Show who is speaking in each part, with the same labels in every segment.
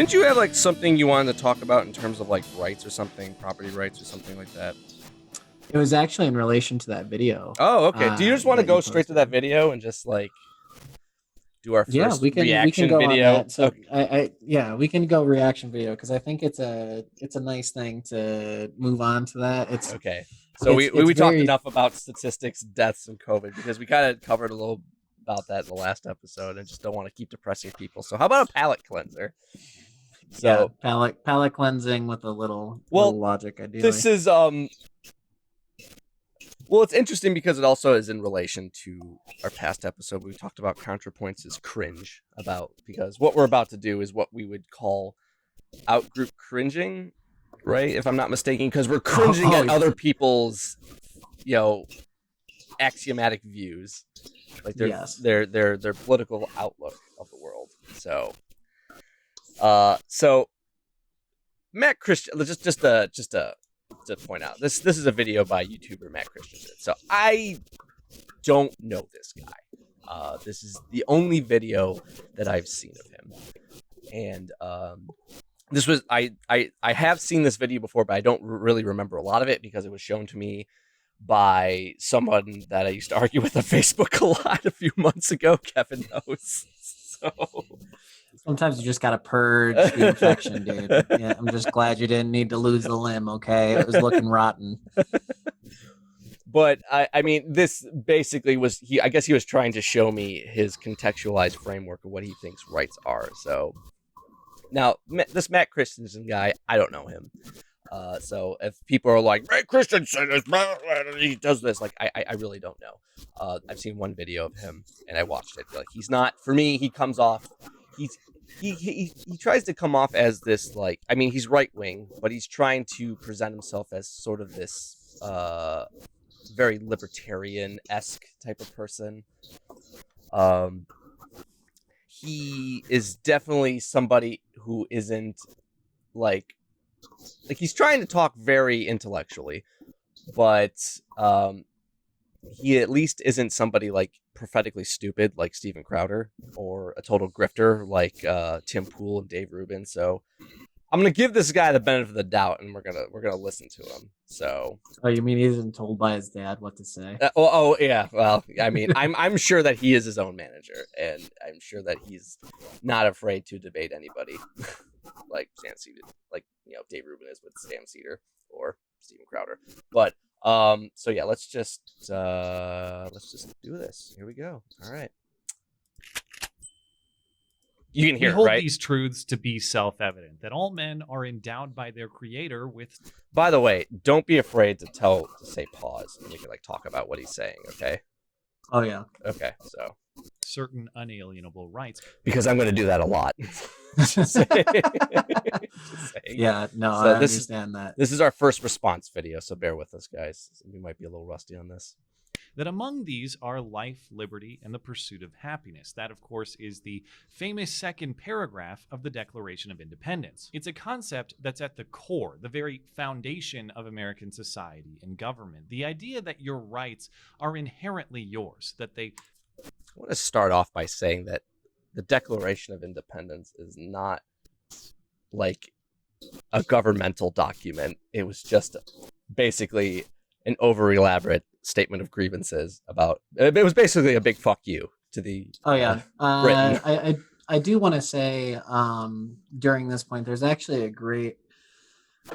Speaker 1: Didn't you have like something you wanted to talk about in terms of like rights or something, property rights or something like that?
Speaker 2: It was actually in relation to that video.
Speaker 1: Oh, okay. Do you just want to
Speaker 2: That you
Speaker 1: go straight to that
Speaker 2: posted.
Speaker 1: video and just like do our
Speaker 2: Yeah,
Speaker 1: first
Speaker 2: we can
Speaker 1: reaction
Speaker 2: go on
Speaker 1: video?
Speaker 2: that. So
Speaker 1: Okay.
Speaker 2: yeah, we can go reaction video because I think it's a nice thing to move on to that. It's
Speaker 1: Okay. So
Speaker 2: it's
Speaker 1: we,
Speaker 2: it's
Speaker 1: we talked
Speaker 2: very
Speaker 1: enough about statistics, deaths, and COVID because we kind of covered a little about that in the last episode and just don't want to keep depressing people. So how about a palate cleanser?
Speaker 2: yeah,
Speaker 1: So,
Speaker 2: palate cleansing with a little
Speaker 1: well,
Speaker 2: logic ideally.
Speaker 1: this is well, it's interesting because it also is in relation to our past episode. We talked about ContraPoints is cringe about because what we're about to do is what we would call outgroup cringing, right? If I'm not mistaken, because we're cringing
Speaker 2: Oh,
Speaker 1: at other people's, you know, axiomatic views, like
Speaker 2: yes.
Speaker 1: their political outlook of the world. So Matt Christian, just to point out, this is a video by YouTuber Matt Christensen. So I don't know this guy. This is the only video that I've seen of him, and this was I have seen this video before, but I don't really remember a lot of it because it was shown to me by someone that I used to argue with on Facebook a lot a few months ago. Kevin knows. So
Speaker 2: Sometimes you just gotta purge the infection, dude. Yeah, I'm just glad you didn't need to lose the limb. Okay, it was looking rotten.
Speaker 1: But I mean, this basically was he. I guess he was trying to show me his contextualized framework of what he thinks rights are. So now, this Matt Christensen guy, I don't know him. So if people are like, Matt Christensen is he does this, like I really don't know. I've seen one video of him and I watched it. Like he's not for me. He comes off. He tries to come off as this like I mean he's right wing, but he's trying to present himself as sort of this very libertarian-esque type of person. He is definitely somebody who isn't like he's trying to talk very intellectually, but he at least isn't somebody like prophetically stupid like Steven Crowder or a total grifter like Tim Pool and Dave Rubin. So I'm gonna give this guy the benefit of the doubt, and we're gonna listen to him. So,
Speaker 2: Oh, you mean he isn't told by his dad what to say?
Speaker 1: oh yeah, well, I mean, I'm sure that he is his own manager, and I'm sure that he's not afraid to debate anybody, like Sam Cedar, like Dave Rubin is with Sam Cedar or Steven Crowder. But so yeah, let's just do this. Here we go. All right. You can hear
Speaker 3: we hold
Speaker 1: it, right?
Speaker 3: these truths to be self-evident, that all men are endowed by their creator with...
Speaker 1: By the way, don't be afraid to say pause, and we can like talk about what he's saying, okay?
Speaker 2: Oh yeah.
Speaker 1: Okay, so
Speaker 3: certain unalienable rights.
Speaker 1: Because I'm going to do that a lot. Just saying.
Speaker 2: Yeah, no,
Speaker 1: So
Speaker 2: I understand that.
Speaker 1: This is our first response video, so bear with us, guys. We might be a little rusty on this.
Speaker 3: That among these are life, liberty, and the pursuit of happiness. That, of course, is the famous second paragraph of the Declaration of Independence. It's a concept that's at the core, the very foundation of American society and government. The idea that your rights are inherently yours, that they...
Speaker 1: I want to start off by saying that the Declaration of Independence is not like a governmental document. It was just basically an over-elaborate statement of grievances about it was basically a big fuck you to the
Speaker 2: Britain. I do want to say during this point there's actually a great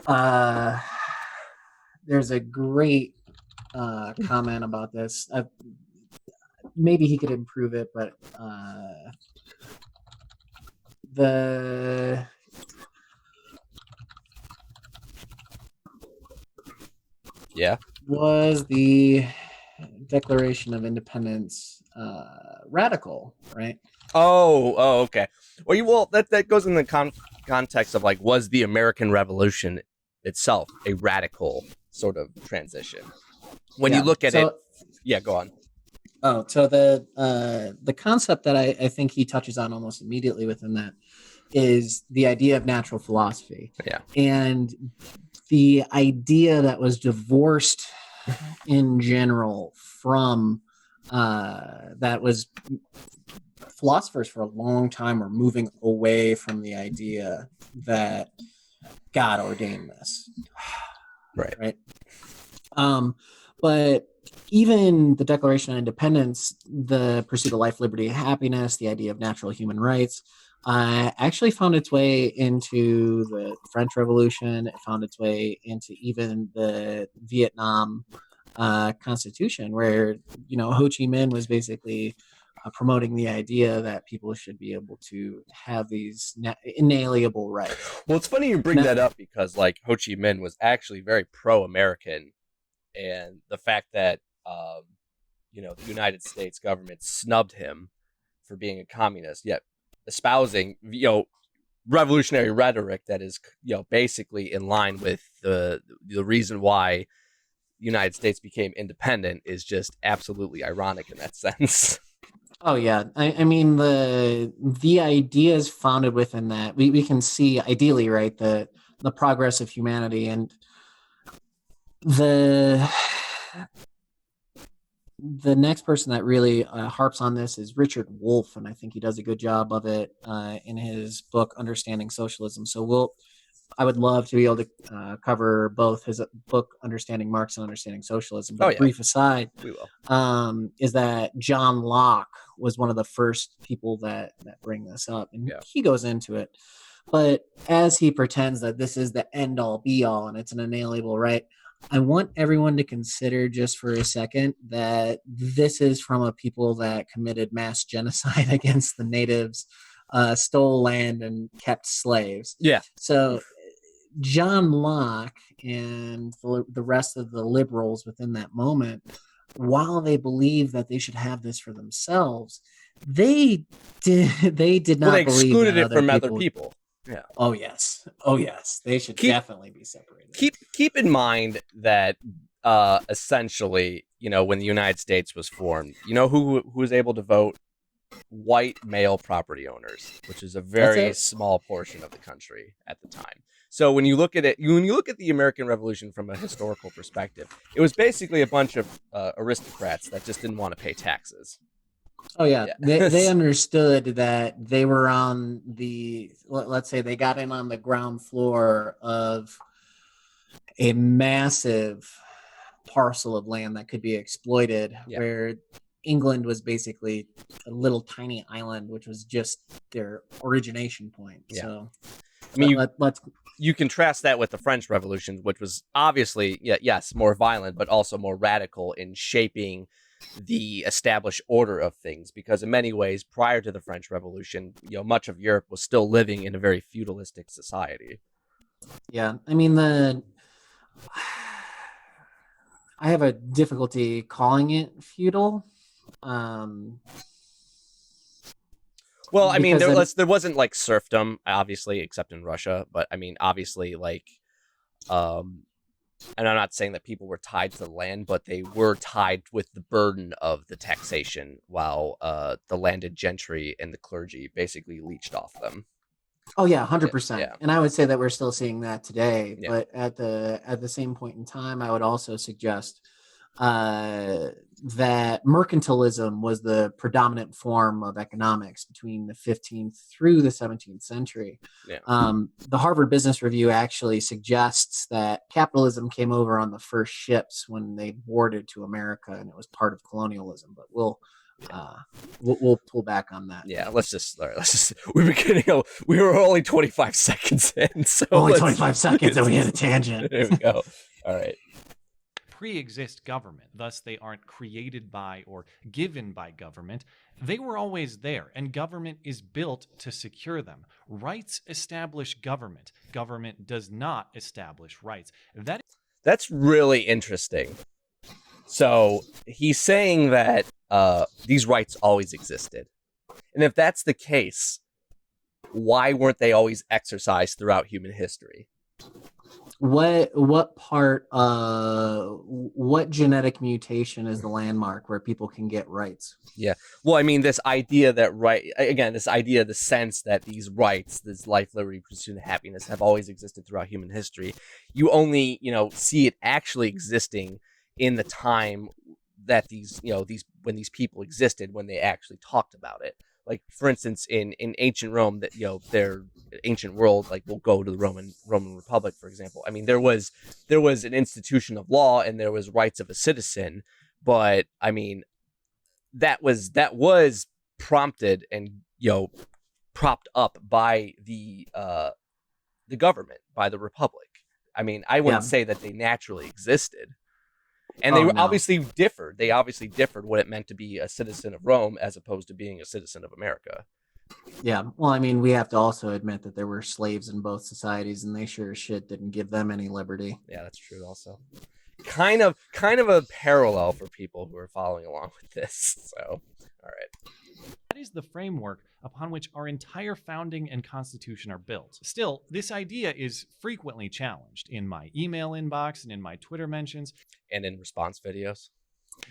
Speaker 2: comment about this. Maybe he could improve it, but the was the Declaration of Independence radical, right?
Speaker 1: Oh, okay. Well, that goes in the context of like, was the American Revolution itself a radical sort of transition? When you look at it, yeah, go on.
Speaker 2: Oh, so the concept that I think he touches on almost immediately within that is the idea of natural philosophy.
Speaker 1: Yeah.
Speaker 2: And the idea that was divorced in general from that was philosophers for a long time were moving away from the idea that God ordained this. Right. But even the Declaration of Independence, the pursuit of life, liberty, and happiness, the idea of natural human rights, actually found its way into the French Revolution. It found its way into even the Vietnam Constitution, where Ho Chi Minh was basically promoting the idea that people should be able to have these inalienable rights.
Speaker 1: Well, it's funny you bring that up because like Ho Chi Minh was actually very pro-American, and the fact that the United States government snubbed him for being a communist, yet espousing revolutionary rhetoric that is basically in line with the reason why the United States became independent is just absolutely ironic in that sense.
Speaker 2: Oh yeah, I mean the ideas founded within that we can see ideally, right, the progress of humanity, and the next person that really harps on this is Richard Wolff, and I think he does a good job of it in his book Understanding Socialism. So I would love to be able to cover both his book Understanding Marx and Understanding Socialism. But a brief aside,
Speaker 1: we will.
Speaker 2: Is that John Locke was one of the first people that bring this up, and he goes into it. But as he pretends that this is the end all be all and it's an inalienable right, I want everyone to consider just for a second that this is from a people that committed mass genocide against the natives, stole land, and kept slaves.
Speaker 1: Yeah.
Speaker 2: So John Locke and the rest of the liberals within that moment, while they believe that they should have this for themselves, they did not believe
Speaker 1: they excluded
Speaker 2: that
Speaker 1: it from other people. Yeah.
Speaker 2: Oh yes. They should definitely be separated.
Speaker 1: Keep in mind that essentially, when the United States was formed, who was able to vote? White male property owners, which is a very small portion of the country at the time. So when you look at it, when you look at the American Revolution from a historical perspective, it was basically a bunch of aristocrats that just didn't want to pay taxes.
Speaker 2: Oh yeah. They understood that they were on let's say they got in on the ground floor of a massive parcel of land that could be exploited, where England was basically a little tiny island, which was just their origination point. Yeah. So
Speaker 1: I mean, you contrast that with the French Revolution, which was obviously, yes, more violent, but also more radical in shaping the established order of things. Because in many ways, prior to the French Revolution, much of Europe was still living in a very feudalistic society.
Speaker 2: Yeah, I mean, I have a difficulty calling it feudal.
Speaker 1: Well, I mean, there wasn't like serfdom, obviously, except in Russia. But I mean, obviously, like, and I'm not saying that people were tied to the land, but they were tied with the burden of the taxation, while the landed gentry and the clergy basically leached off them.
Speaker 2: Oh yeah, 100%. Yeah. And I would say that we're still seeing that today. Yeah. But at the same point in time, I would also suggest that mercantilism was the predominant form of economics between the 15th through the 17th century. Yeah. The Harvard Business Review actually suggests that capitalism came over on the first ships when they boarded to America, and it was part of colonialism. But we'll pull back on that.
Speaker 1: Yeah, let's just we've been getting we were only 25 seconds in, so
Speaker 2: only 25 seconds and we had a tangent.
Speaker 1: There we go. All right.
Speaker 3: Pre-exist government, thus they aren't created by or given by government. They were always there, and government is built to secure them. Rights establish government. Government does not establish rights.
Speaker 1: That's really interesting. So he's saying that these rights always existed. And if that's the case, why weren't they always exercised throughout human history?
Speaker 2: What genetic mutation is the landmark where people can get rights?
Speaker 1: Yeah. Well, I mean, this idea that the sense that these rights, this life, liberty, pursuit, and happiness have always existed throughout human history. You only, see it actually existing in the time that when these people existed, when they actually talked about it. like for instance in ancient Rome, that their ancient world, like we'll go to the Roman Republic, for example. I mean, there was an institution of law and there was rights of a citizen, but I mean that was prompted and propped up by the government, by the Republic. I mean, I wouldn't say that they naturally existed. And they obviously differed. They obviously differed what it meant to be a citizen of Rome as opposed to being a citizen of America.
Speaker 2: Yeah. Well, I mean, we have to also admit that there were slaves in both societies, and they sure as shit didn't give them any liberty.
Speaker 1: Yeah, that's true also. Kind of a parallel for people who are following along with this. So, all right.
Speaker 3: That is the framework upon which our entire founding and constitution are built. Still, this idea is frequently challenged in my email inbox and in my Twitter mentions.
Speaker 1: And in response videos.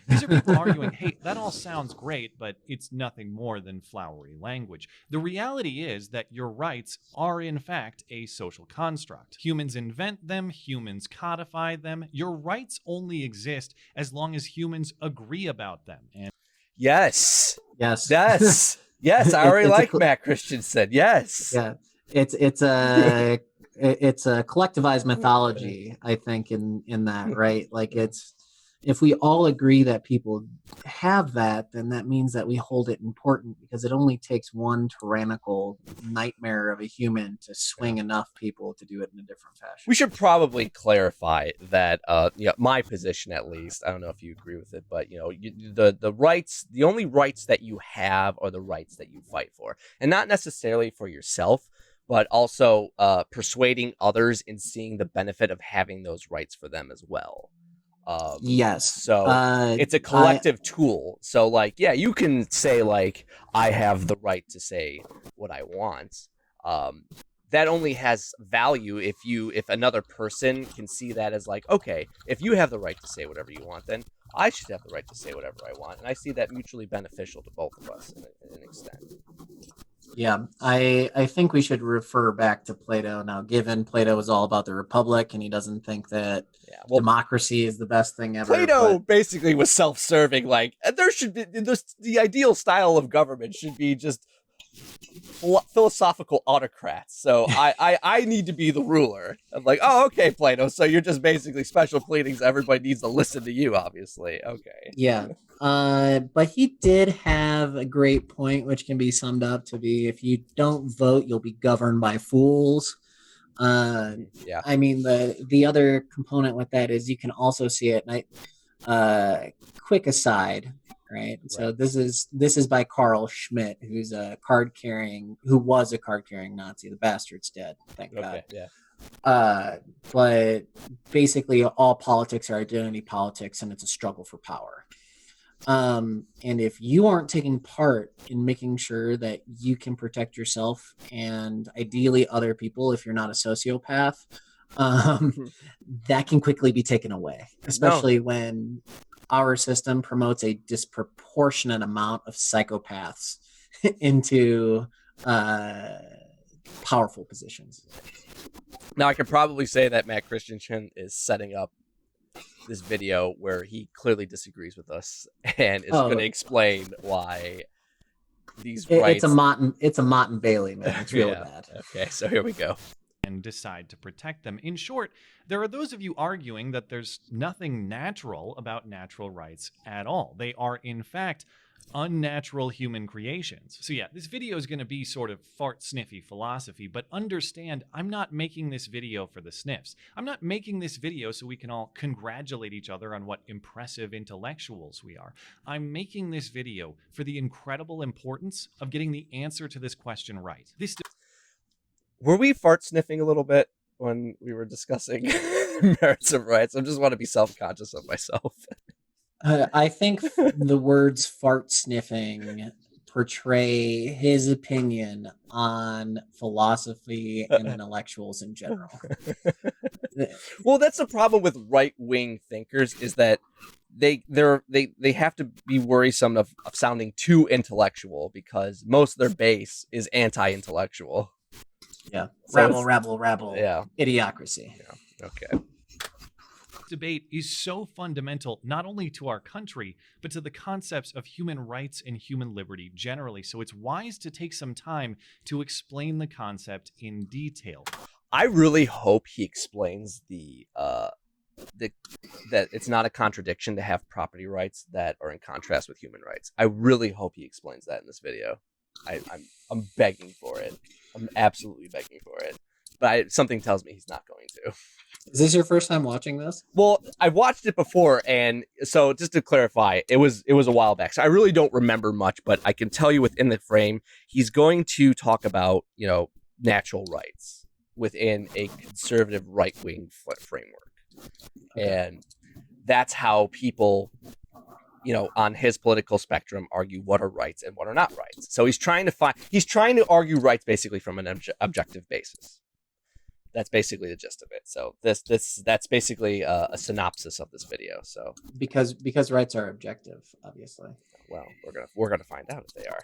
Speaker 3: These are people arguing, hey, that all sounds great, but it's nothing more than flowery language. The reality is that your rights are, in fact, a social construct. Humans invent them, humans codify them. Your rights only exist as long as humans agree about them. And
Speaker 1: yes.
Speaker 2: Yes.
Speaker 1: Yes. Yes. I already like Matt Christensen. Yes.
Speaker 2: Yeah. It's a collectivized mythology, I think, in that, right? Like, it's, if we all agree that people have that, then that means that we hold it important, because it only takes one tyrannical nightmare of a human to swing enough people to do it in a different fashion.
Speaker 1: We should probably clarify that, my position at least, I don't know if you agree with it, but the rights, the only rights that you have are the rights that you fight for, and not necessarily for yourself, but also persuading others in seeing the benefit of having those rights for them as well.
Speaker 2: Yes.
Speaker 1: So it's a collective tool. So like, yeah, you can say like, I have the right to say what I want. That only has value if another person can see that as like, okay, if you have the right to say whatever you want, then I should have the right to say whatever I want. And I see that mutually beneficial to both of us in an extent.
Speaker 2: Yeah, I think we should refer back to Plato now, given Plato is all about the Republic and he doesn't think that democracy is the best thing ever.
Speaker 1: Plato basically was self-serving, like, there should be the ideal style of government should be just philosophical autocrats. So I need to be the ruler. I'm like, oh, okay, Plato. So you're just basically special pleadings. Everybody needs to listen to you, obviously. Okay.
Speaker 2: Yeah. But he did have a great point, which can be summed up to be, if you don't vote, you'll be governed by fools.
Speaker 1: Yeah.
Speaker 2: I mean, the other component with that is you can also see it. And quick aside, right? So this is by Carl Schmitt, who was a card carrying Nazi. The bastard's dead, thank God.
Speaker 1: Yeah.
Speaker 2: But basically, all politics are identity politics, and it's a struggle for power. And if you aren't taking part in making sure that you can protect yourself and ideally other people, if you're not a sociopath, that can quickly be taken away, especially when our system promotes a disproportionate amount of psychopaths into powerful positions.
Speaker 1: Now, I could probably say that Matt Christensen is setting up this video where he clearly disagrees with us and is going to explain why these rights...
Speaker 2: It's a Mott and Bailey, man. It's real bad.
Speaker 1: Okay, so here we go.
Speaker 3: And decide to protect them. In short, there are those of you arguing that there's nothing natural about natural rights at all. They are, in fact, unnatural human creations. So yeah, this video is going to be sort of fart sniffy philosophy, but understand, I'm not making this video for the sniffs. I'm not making this video so we can all congratulate each other on what impressive intellectuals we are. I'm making this video for the incredible importance of getting the answer to this question right.
Speaker 1: Were we fart sniffing a little bit when we were discussing merits of rights? I just want to be self-conscious of myself.
Speaker 2: I think the words fart sniffing portray his opinion on philosophy and intellectuals in general.
Speaker 1: Well, that's the problem with right-wing thinkers, is that they have to be worrisome of sounding too intellectual, because most of their base is anti-intellectual.
Speaker 2: Yeah. So rabble.
Speaker 1: Yeah.
Speaker 2: Idiocracy.
Speaker 1: Yeah. Okay.
Speaker 3: debate is so fundamental not only to our country, but to the concepts of human rights and human liberty generally. So it's wise to take some time to explain the concept in detail.
Speaker 1: I really hope he explains that it's not a contradiction to have property rights that are in contrast with human rights. I really hope he explains that in this video. I'm begging for it. I'm absolutely begging for it. But something tells me he's not going to.
Speaker 2: Is this your first time watching this?
Speaker 1: Well, I watched it before, and so just to clarify, it was a while back. So I really don't remember much, but I can tell you within the frame, he's going to talk about, natural rights within a conservative right-wing framework. Okay. And that's how people, on his political spectrum argue what are rights and what are not rights. So he's trying to argue rights basically from an objective basis. That's basically the gist of it. So that's basically a synopsis of this video. So
Speaker 2: because rights are objective, obviously.
Speaker 1: Well, we're gonna find out if they are.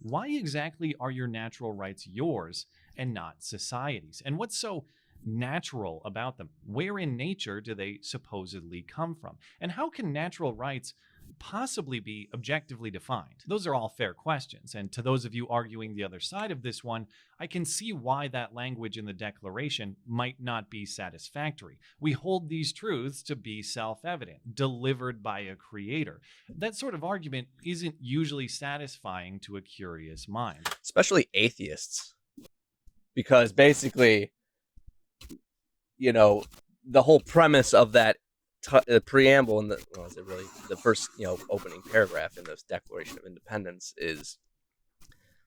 Speaker 3: Why exactly are your natural rights yours and not society's? And what's so natural about them? Where in nature do they supposedly come from? And how can natural rights possibly be objectively defined? Those are all fair questions, and to those of you arguing the other side of this one, I can see why that language in the Declaration might not be satisfactory. We hold these truths to be self-evident, delivered by a creator. That sort of argument isn't usually satisfying to a curious mind.
Speaker 1: Especially atheists. Because basically, the whole premise of that preamble in the first opening paragraph in this Declaration of Independence is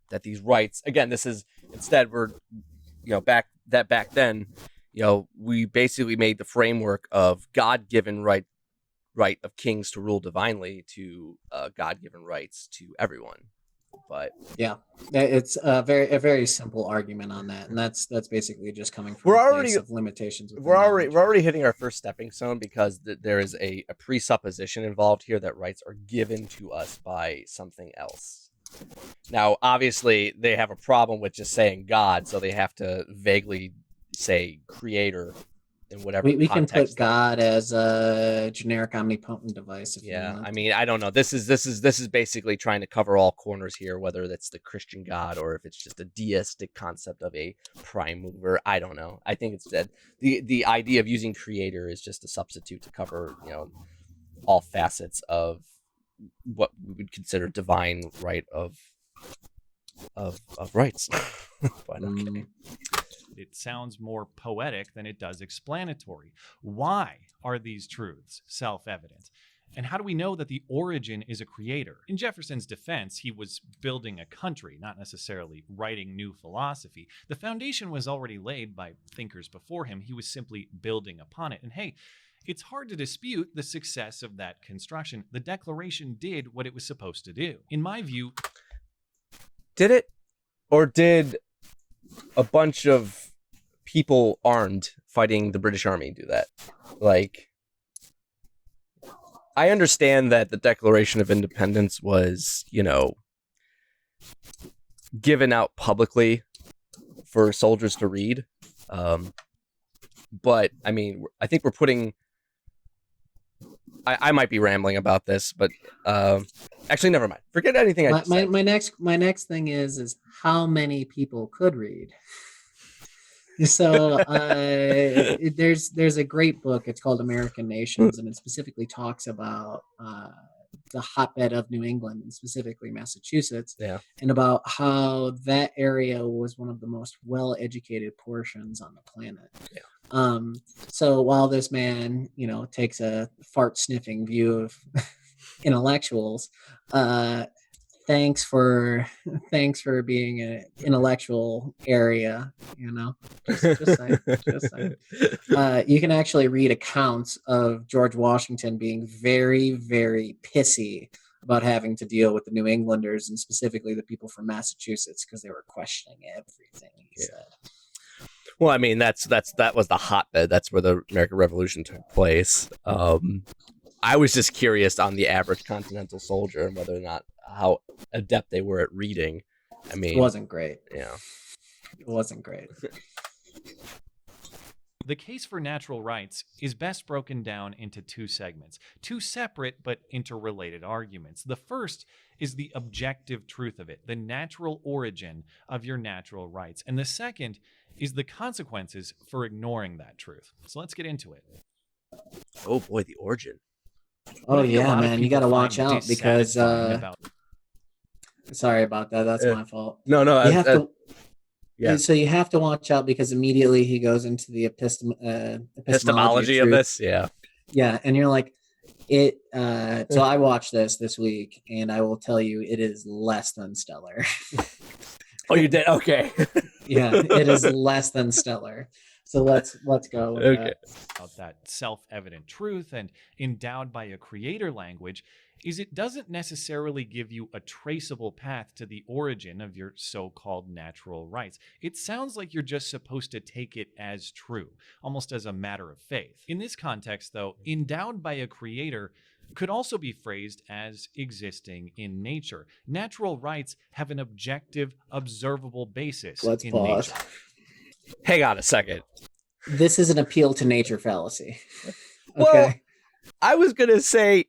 Speaker 1: that these rights, again, this is instead we're back then we basically made the framework of God-given right of kings to rule divinely to God-given rights to everyone. But
Speaker 2: yeah, it's a very simple argument on that, and that's basically just coming from a place of limitations.
Speaker 1: We're already hitting our first stepping stone because there is a presupposition involved here that rights are given to us by something else. Now, obviously, they have a problem with just saying God, so they have to vaguely say creator in whatever
Speaker 2: we can put God as a generic omnipotent device. If you want.
Speaker 1: I mean, I don't know. This is basically trying to cover all corners here, whether that's the Christian God or if it's just a deistic concept of a prime mover. I don't know. I think it's that the idea of using creator is just a substitute to cover all facets of what we would consider divine right of rights. But okay.
Speaker 3: It sounds more poetic than it does explanatory. Why are these truths self-evident? And how do we know that the origin is a creator? In Jefferson's defense, he was building a country, not necessarily writing new philosophy. The foundation was already laid by thinkers before him. He was simply building upon it. And hey, it's hard to dispute the success of that construction. The Declaration did what it was supposed to do. In my view...
Speaker 1: Did it? Or did a bunch of people armed fighting the British Army do that? Like, I understand that the Declaration of Independence was, given out publicly for soldiers to read. But, I mean, I think we're putting... I might be rambling about this, but actually, never mind. Forget anything I just said.
Speaker 2: My next thing is how many people could read. So there's a great book. It's called American Nations, and it specifically talks about the hotbed of New England, and specifically Massachusetts, and about how that area was one of the most well-educated portions on the planet. So while this man, takes a fart-sniffing view of intellectuals, thanks for being an intellectual area, just saying. You can actually read accounts of George Washington being very, very pissy about having to deal with the New Englanders, and specifically the people from Massachusetts, because they were questioning everything he said.
Speaker 1: Well, I mean, that was the hotbed. That's where the American Revolution took place. I was just curious on the average continental soldier and whether or not how adept they were at reading. I mean,
Speaker 2: it wasn't great.
Speaker 1: Yeah,
Speaker 2: it wasn't great.
Speaker 3: The case for natural rights is best broken down into two segments, two separate but interrelated arguments. The first is the objective truth of it, the natural origin of your natural rights. And the second is the consequences for ignoring that truth. So let's get into it.
Speaker 1: Oh boy, the origin.
Speaker 3: What
Speaker 2: Oh
Speaker 3: I think a
Speaker 2: yeah,
Speaker 3: lot of
Speaker 2: man, you
Speaker 3: people
Speaker 2: got to
Speaker 3: find
Speaker 2: watch out because
Speaker 3: dissatisfying about
Speaker 2: sorry about that. That's
Speaker 1: Yeah.
Speaker 2: my fault.
Speaker 1: No,
Speaker 2: You have to.
Speaker 1: yeah.
Speaker 2: So you have to watch out because immediately he goes into the
Speaker 1: Epistemology of
Speaker 2: truth.
Speaker 1: this, yeah.
Speaker 2: Yeah, and you're like, it. So I watched this week, and I will tell you, it is less than stellar.
Speaker 1: Oh, you did? Okay.
Speaker 2: Yeah, it is less than stellar. So let's go with
Speaker 1: Okay.
Speaker 3: that self-evident truth and endowed by a creator language is it doesn't necessarily give you a traceable path to the origin of your so-called natural rights. It sounds like you're just supposed to take it as true, almost as a matter of faith. In this context, though, endowed by a creator could also be phrased as existing in nature. Natural rights have an objective, observable basis
Speaker 2: Let's
Speaker 3: in
Speaker 2: pause.
Speaker 3: nature.
Speaker 1: Hang on a second.
Speaker 2: This is an appeal to nature fallacy.
Speaker 1: Well,
Speaker 2: Okay.
Speaker 1: I was gonna say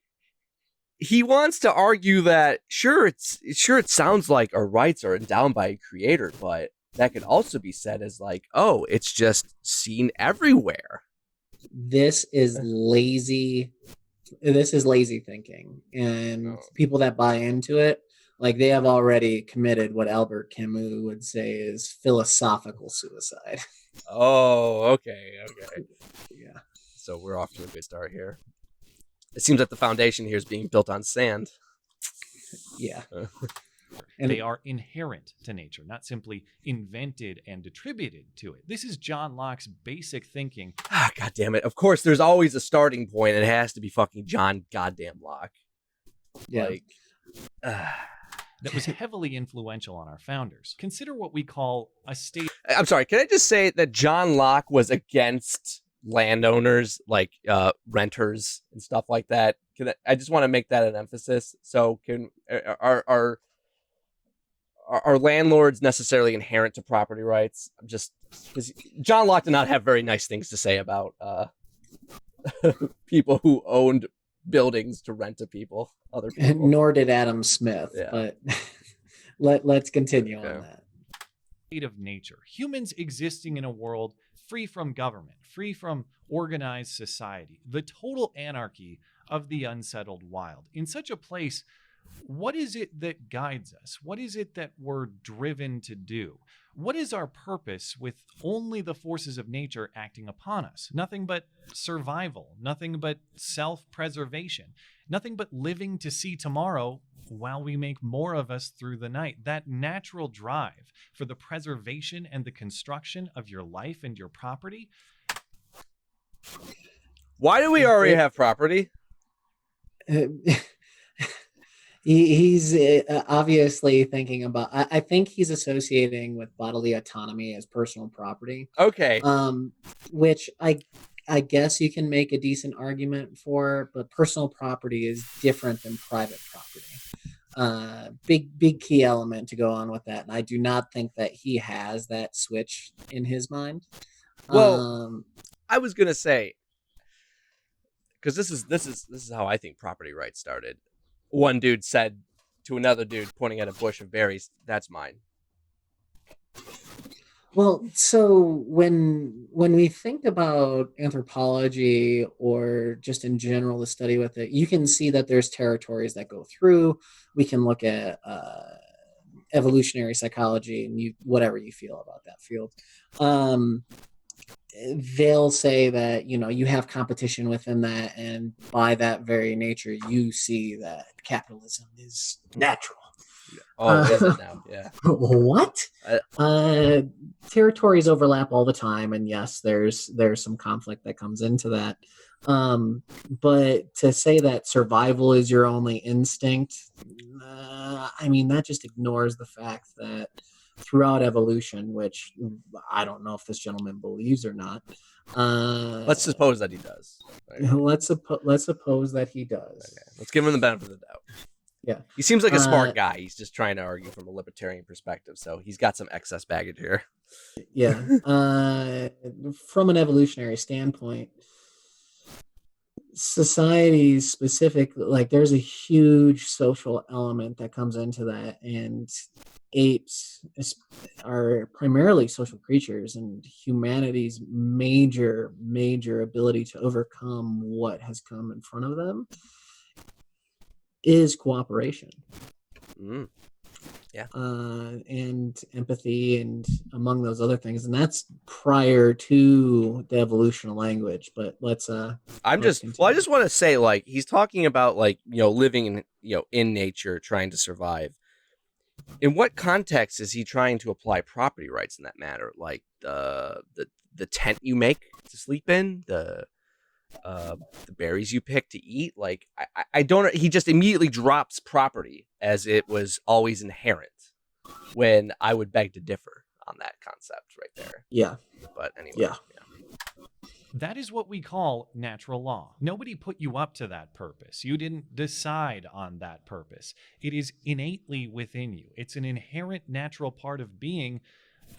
Speaker 1: he wants to argue that sure it sounds like our rights are endowed by a creator, but that could also be said as like, oh, it's just seen everywhere.
Speaker 2: This is lazy. This is lazy thinking, and people that buy into it, like they have already committed what Albert Camus would say is philosophical suicide.
Speaker 1: Oh, okay.
Speaker 2: Yeah.
Speaker 1: So we're off to a good start here. It seems that the foundation here is being built on sand.
Speaker 2: Yeah.
Speaker 3: They are inherent to nature, not simply invented and attributed to it. This is John Locke's basic thinking.
Speaker 1: Ah, God damn it. Of course, there's always a starting point. It has to be fucking John goddamn Locke.
Speaker 2: Yeah.
Speaker 1: Like,
Speaker 3: that was heavily influential on our founders. Consider what we call a state.
Speaker 1: I'm sorry, can I just say that John Locke was against landowners, like renters and stuff like that? I just want to make that an emphasis. So are landlords necessarily inherent to property rights? Just because John Locke did not have very nice things to say about people who owned buildings to rent to other people.
Speaker 2: Nor did Adam Smith,
Speaker 1: Yeah.
Speaker 2: but let's continue on that.
Speaker 3: State of nature. Humans existing in a world free from government, free from organized society, the total anarchy of the unsettled wild. In such a place, what is it that guides us? What is it that we're driven to do? What is our purpose with only the forces of nature acting upon us? Nothing but survival, nothing but self-preservation, nothing but living to see tomorrow while we make more of us through the night. That natural drive for the preservation and the construction of your life and your property.
Speaker 1: Why do we already have property?
Speaker 2: He's obviously thinking about. I think he's associating with bodily autonomy as personal property.
Speaker 1: Okay.
Speaker 2: Which I guess you can make a decent argument for, but personal property is different than private property. Big key element to go on with that, and I do not think that he has that switch in his mind.
Speaker 1: Well, I was gonna say, because this is how I think property rights started. One dude said to another dude, pointing at a bush of berries, "That's mine."
Speaker 2: Well, so when we think about anthropology or just in general the study with it, you can see that there's territories that go through. We can look at evolutionary psychology and whatever you feel about that field. They'll say that you have competition within that, and by that very nature, you see that capitalism is natural.
Speaker 1: Oh, is it now? Yeah.
Speaker 2: What? Territories overlap all the time, and yes, there's some conflict that comes into that. But to say that survival is your only instinct, that just ignores the fact that throughout evolution, which I don't know if this gentleman believes or not.
Speaker 1: Let's suppose that he does.
Speaker 2: Right? Let's suppose that he does.
Speaker 1: Okay. Let's give him the benefit of the doubt.
Speaker 2: Yeah.
Speaker 1: He seems like a
Speaker 2: Uh,
Speaker 1: smart guy. He's just trying to argue from a libertarian perspective, so he's got some excess baggage here.
Speaker 2: yeah. From an evolutionary standpoint, societies specifically, like there's a huge social element that comes into that, and apes are primarily social creatures, and humanity's major ability to overcome what has come in front of them is cooperation.
Speaker 1: Mm. Yeah.
Speaker 2: And empathy, and among those other things, and that's prior to the evolution of language. But let's
Speaker 1: I just want to say, like, he's talking about, like, living in, in nature, trying to survive. In what context is he trying to apply property rights in that matter? Like the tent you make to sleep in, the berries you pick to eat. Like, I don't. He just immediately drops property as it was always inherent. When I would beg to differ on that concept right there.
Speaker 2: Yeah.
Speaker 1: But anyway.
Speaker 2: Yeah.
Speaker 3: That is what we call natural law. Nobody put you up to that purpose. You didn't decide on that purpose. It is innately within you. It's an inherent natural part of being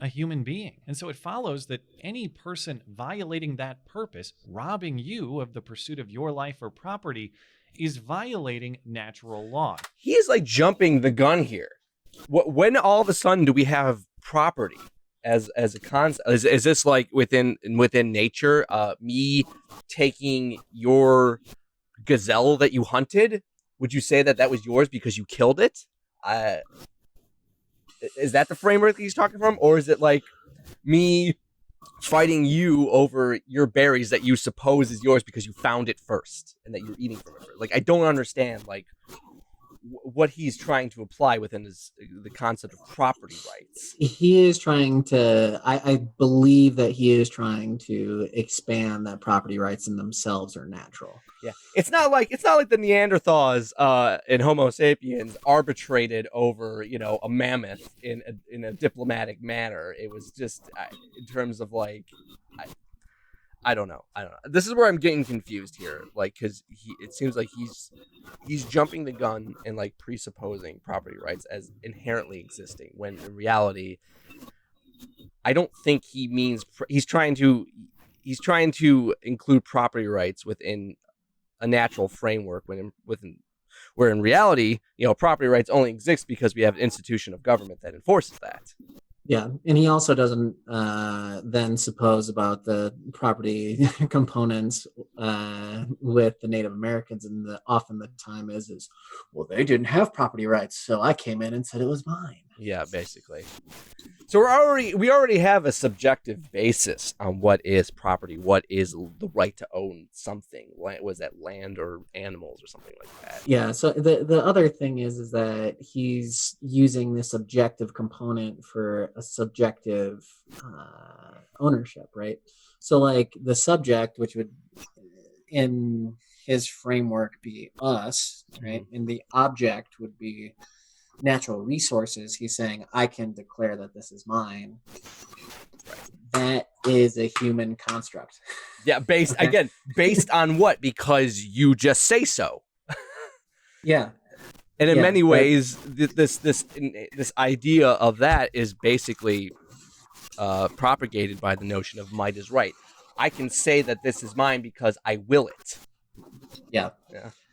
Speaker 3: a human being. And so it follows that any person violating that purpose, robbing you of the pursuit of your life or property, is violating natural law.
Speaker 1: He is like jumping the gun here. When all of a sudden do we have property as a concept? Is this like within nature? Me taking your gazelle that you hunted? Would you say that was yours because you killed it? Is that the framework that he's talking from, or is it like me fighting you over your berries that you suppose is yours because you found it first and that you're eating from it first? Like, I don't understand like what he's trying to apply within the concept of property rights.
Speaker 2: He is trying to, I believe that he is trying to expand that property rights in themselves are natural.
Speaker 1: Yeah, it's not like the Neanderthals and Homo sapiens arbitrated over a mammoth in a diplomatic manner. It was just in terms of like I don't know. This is where I'm getting confused here, like, because it seems like he's jumping the gun and like presupposing property rights as inherently existing, when in reality, I don't think he means he's trying to include property rights within a natural framework where in reality, property rights only exist because we have an institution of government that enforces that.
Speaker 2: Yeah, and he also doesn't then suppose about the property components with the Native Americans, and often the time is well, they didn't have property rights, so I came in and said it was mine.
Speaker 1: Yeah, basically. So we already have a subjective basis on what is property, what is the right to own something. Was that land or animals or something like that?
Speaker 2: Yeah. So the other thing is that he's using the subjective component for a subjective ownership, right? So like the subject, which would in his framework be us, right, and the object would be natural resources. He's saying I can declare that this is mine. That is a human construct.
Speaker 1: Yeah, based on what? Because you just say so.
Speaker 2: Yeah.
Speaker 1: And in many ways, this idea of that is basically propagated by the notion of might is right. I can say that this is mine because I will it.
Speaker 2: Yeah.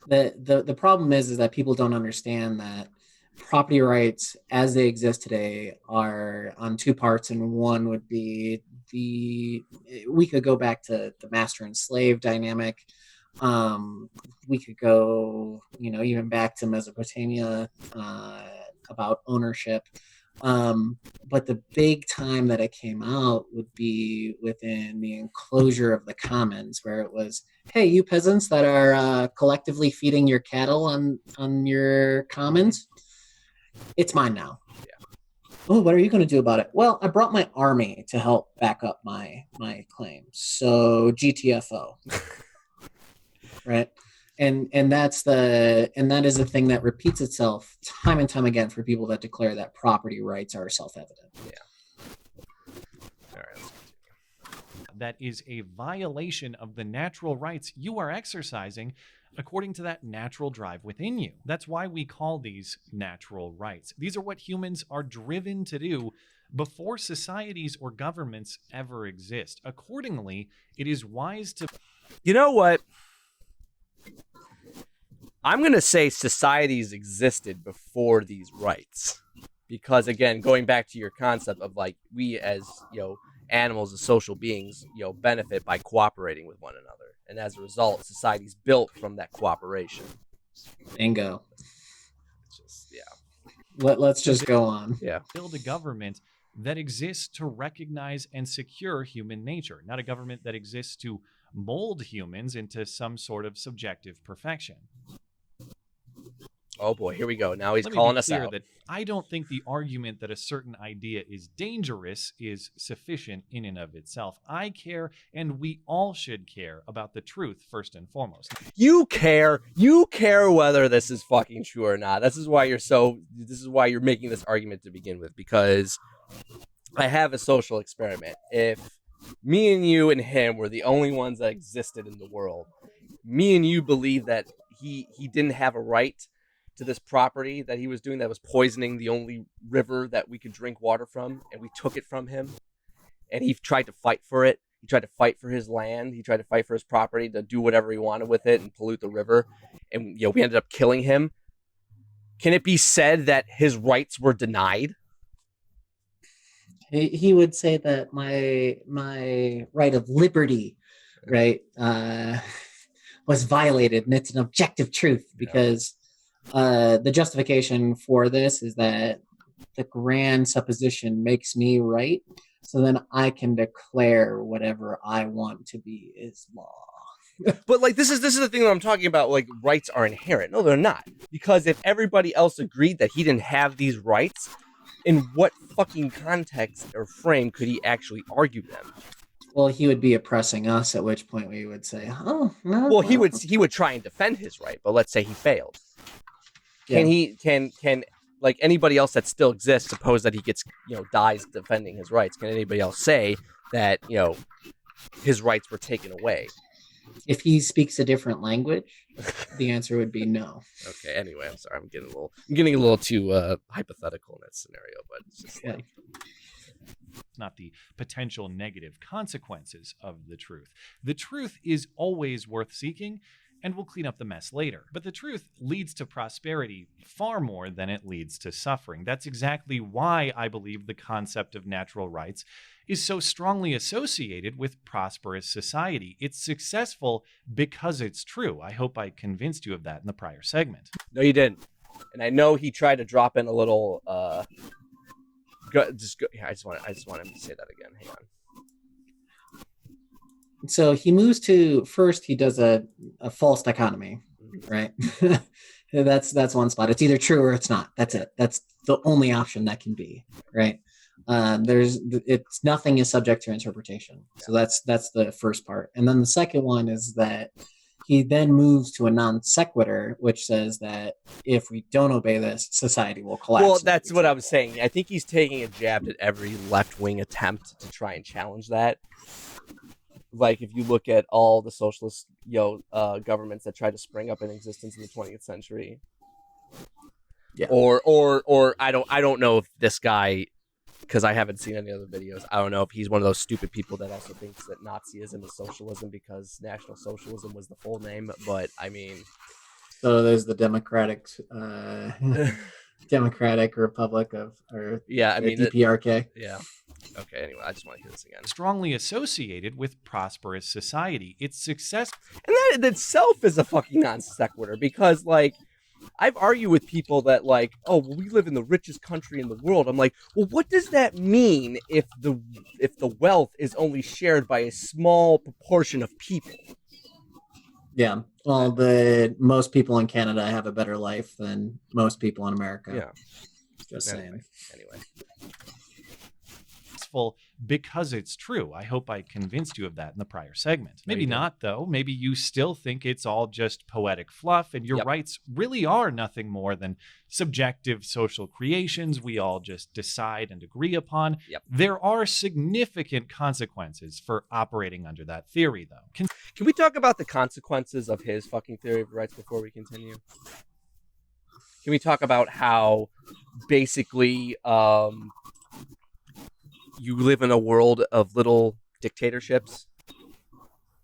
Speaker 2: The problem is that people don't understand that property rights as they exist today are on two parts, and one would be we could go back to the master and slave dynamic. We could go, even back to Mesopotamia about ownership. But the big time that it came out would be within the enclosure of the commons, where it was, hey, you peasants that are collectively feeding your cattle on your commons, it's mine now.
Speaker 1: Yeah.
Speaker 2: Oh, what are you going to do about it? Well, I brought my army to help back up my claim. So GTFO. Right. And that is a thing that repeats itself time and time again for people that declare that property rights are self-evident.
Speaker 1: Yeah. All right, let's continue.
Speaker 3: That is a violation of the natural rights you are exercising according to that natural drive within you. That's why we call these natural rights. These are what humans are driven to do before societies or governments ever exist. Accordingly, it is wise to...
Speaker 1: You know what? I'm going to say societies existed before these rights. Because, again, going back to your concept of, like, we as, animals as social beings, benefit by cooperating with one another. And as a result, society's built from that cooperation.
Speaker 2: Bingo.
Speaker 1: It's just,
Speaker 2: Let's just go on.
Speaker 1: Yeah.
Speaker 3: Build a government that exists to recognize and secure human nature, not a government that exists to mold humans into some sort of subjective perfection.
Speaker 1: Oh boy, here we go. Now he's
Speaker 3: Let
Speaker 1: calling
Speaker 3: me be
Speaker 1: us
Speaker 3: clear
Speaker 1: out.
Speaker 3: that I don't think the argument that a certain idea is dangerous is sufficient in and of itself. I care, and we all should care about the truth first and foremost.
Speaker 1: You care whether this is fucking true or not. This is why you're making this argument to begin with, because I have a social experiment. If me and you and him were the only ones that existed in the world, me and you believe that he didn't have a right to this property that he was doing that was poisoning the only river that we could drink water from, and we took it from him, and he tried to fight for it. He tried to fight for his land. He tried to fight for his property to do whatever he wanted with it and pollute the river, and we ended up killing him. Can it be said that his rights were denied?
Speaker 2: He would say that my right of liberty, right, was violated, and it's an objective truth, because the justification for this is that the grand supposition makes me right, so then I can declare whatever I want to be is law.
Speaker 1: But like this is the thing that I'm talking about. Like, rights are inherent. No, they're not. Because if everybody else agreed that he didn't have these rights, in what fucking context or frame could he actually argue them?
Speaker 2: Well, he would be oppressing us, at which point we would say, "Oh no."
Speaker 1: Well, he would try and defend his right, but let's say he failed. Can like anybody else that still exists, suppose that he gets dies defending his rights, can anybody else say that his rights were taken away?
Speaker 2: If he speaks a different language, the answer would be no.
Speaker 1: Okay. Anyway, I'm sorry. I'm getting a little too hypothetical in that scenario, but it's just like
Speaker 3: not the potential negative consequences of the truth. The truth is always worth seeking, and we'll clean up the mess later. But the truth leads to prosperity far more than it leads to suffering. That's exactly why I believe the concept of natural rights is so strongly associated with prosperous society. It's successful because it's true. I hope I convinced you of that in the prior segment.
Speaker 1: No, you didn't. And I know he tried to drop in a little. I just want him to say that again. Hang on.
Speaker 2: So he moves to first. He does a false dichotomy, right? that's one spot. It's either true or it's not. That's it. That's the only option that can be, right? It's nothing is subject to interpretation. So that's the first part. And then the second one is that he then moves to a non sequitur, which says that if we don't obey this, society will collapse.
Speaker 1: Well, that's what I was saying. I think he's taking a jab at every left-wing attempt to try and challenge that. Like, if you look at all the socialist governments that tried to spring up in existence in the 20th century, or I don't know if this guy, because I haven't seen any other videos, I don't know if he's one of those stupid people that also thinks that Nazism is socialism because National Socialism was the full name. But I mean,
Speaker 2: so there's the Democratic Republic DPRK.
Speaker 1: Yeah. Okay, anyway, I just want to hear this again.
Speaker 3: Strongly associated with prosperous society. Its success.
Speaker 1: And that in itself is a fucking non sequitur, because, like, I've argued with people that, like, oh, well, we live in the richest country in the world. I'm like, well, what does that mean if the wealth is only shared by a small proportion of people?
Speaker 2: Yeah. Well, most people in Canada have a better life than most people in America.
Speaker 1: Yeah.
Speaker 2: Just saying.
Speaker 1: Anyway.
Speaker 3: successful because it's true. I hope I convinced you of that in the prior segment. Maybe not, though. Maybe you still think it's all just poetic fluff, and your rights really are nothing more than subjective social creations we all just decide and agree upon. There are significant consequences for operating under that theory, though.
Speaker 1: Can we talk about the consequences of his fucking theory of rights before we continue? Can we talk about how basically you live in a world of little dictatorships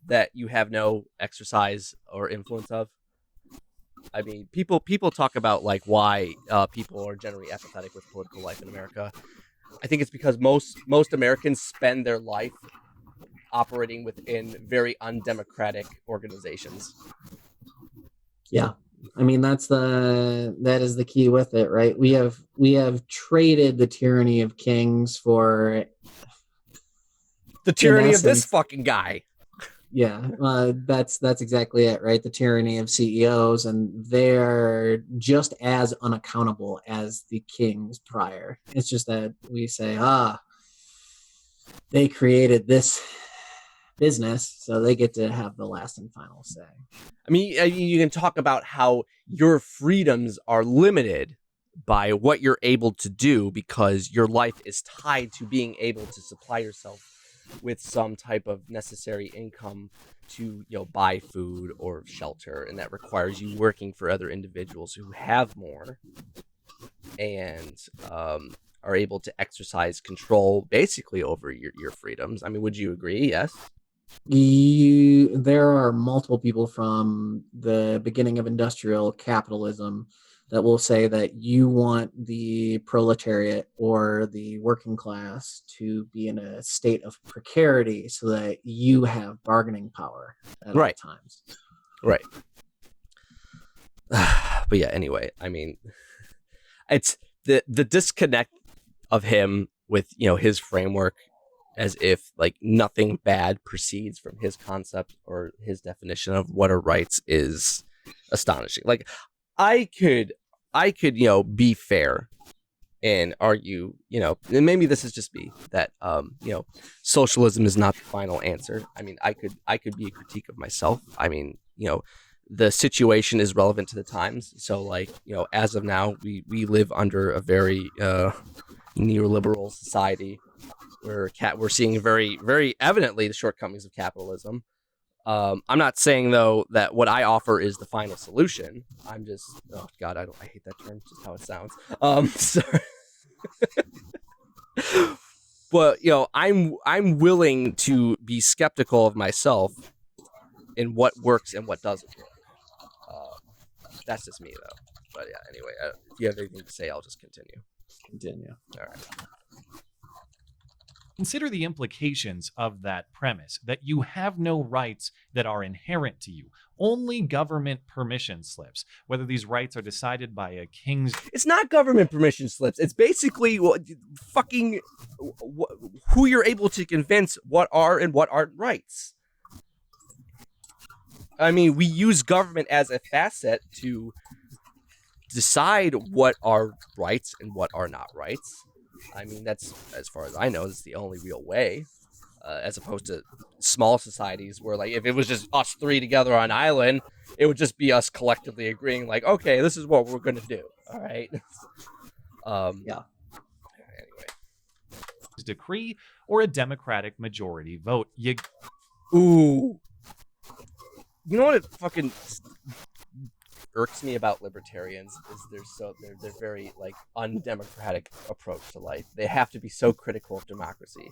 Speaker 1: that you have no exercise or influence of? I mean, people talk about like why people are generally apathetic with political life in America. I think it's because most Americans spend their life operating within very undemocratic organizations.
Speaker 2: Yeah. I mean, that is the key with it, right? We have traded the tyranny of kings for
Speaker 1: the tyranny of this fucking guy.
Speaker 2: Yeah, that's exactly it, right? The tyranny of CEOs, and they're just as unaccountable as the kings prior. It's just that we say, they created this business, so they get to have the last and final say.
Speaker 1: I mean, you can talk about how your freedoms are limited by what you're able to do because your life is tied to being able to supply yourself with some type of necessary income to, buy food or shelter, and that requires you working for other individuals who have more and are able to exercise control basically over your freedoms. I mean, would you agree? Yes.
Speaker 2: There are multiple people from the beginning of industrial capitalism that will say that you want the proletariat or the working class to be in a state of precarity so that you have bargaining power at all times.
Speaker 1: Right. But yeah, anyway, I mean, it's the disconnect of him with, his framework, as if like nothing bad proceeds from his concept or his definition of what are rights is astonishing. Like I could, be fair and argue, and maybe this is just me that, socialism is not the final answer. I mean, I could be a critique of myself. I mean, the situation is relevant to the times. So like, as of now, we live under a very, neoliberal society where we're seeing very, very evidently the shortcomings of capitalism. I'm not saying though that what I offer is the final solution. I'm just, oh god, I hate that term, just how it sounds. Sorry. But I'm willing to be skeptical of myself in what works and what doesn't work. That's just me though. But yeah, anyway, if you have anything to say, I'll just continue. All right.
Speaker 3: Consider the implications of that premise, that you have no rights that are inherent to you, only government permission slips, whether these rights are decided by a king's...
Speaker 1: It's not government permission slips. It's basically fucking who you're able to convince what are and what aren't rights. I mean, we use government as a facet to decide what are rights and what are not rights. I mean, that's, as far as I know, is the only real way, as opposed to small societies where, like, if it was just us three together on an island, it would just be us collectively agreeing, like, okay, this is what we're going to do. All right.
Speaker 2: Yeah.
Speaker 1: Anyway.
Speaker 3: Decree or a Democratic majority vote.
Speaker 1: Ooh. You know what it fucking irks me about libertarians is they're very like undemocratic approach to life. They have to be so critical of democracy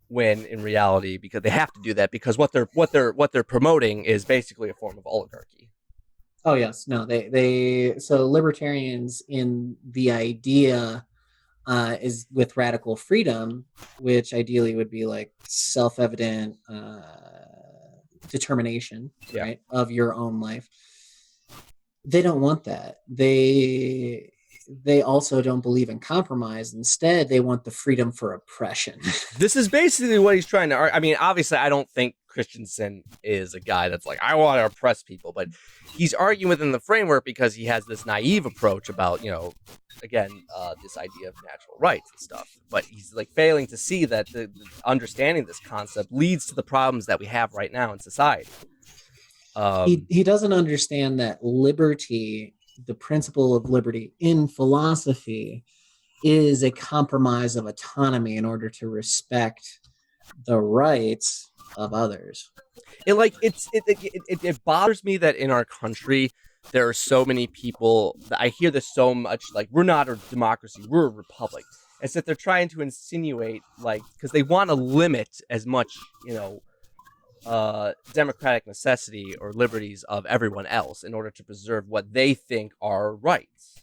Speaker 1: when in reality, because they have to do that because what they're promoting is basically a form of oligarchy.
Speaker 2: Oh yes, no, so libertarians in the idea is with radical freedom, which ideally would be like self-evident determination, right, of your own life. They don't want that. they also don't believe in compromise. Instead, they want the freedom for oppression.
Speaker 1: This is basically what he's trying to argue. I mean, obviously, I don't think Christensen is a guy that's like, I want to oppress people, but he's arguing within the framework because he has this naive approach about, again, this idea of natural rights and stuff. But he's like failing to see that the understanding this concept leads to the problems that we have right now in society.
Speaker 2: He doesn't understand that liberty, the principle of liberty in philosophy, is a compromise of autonomy in order to respect the rights of others.
Speaker 1: It bothers me that in our country there are so many people that I hear this so much, like, we're not a democracy, we're a republic. It's that they're trying to insinuate, like, because they want to limit as much, democratic necessity or liberties of everyone else in order to preserve what they think are rights.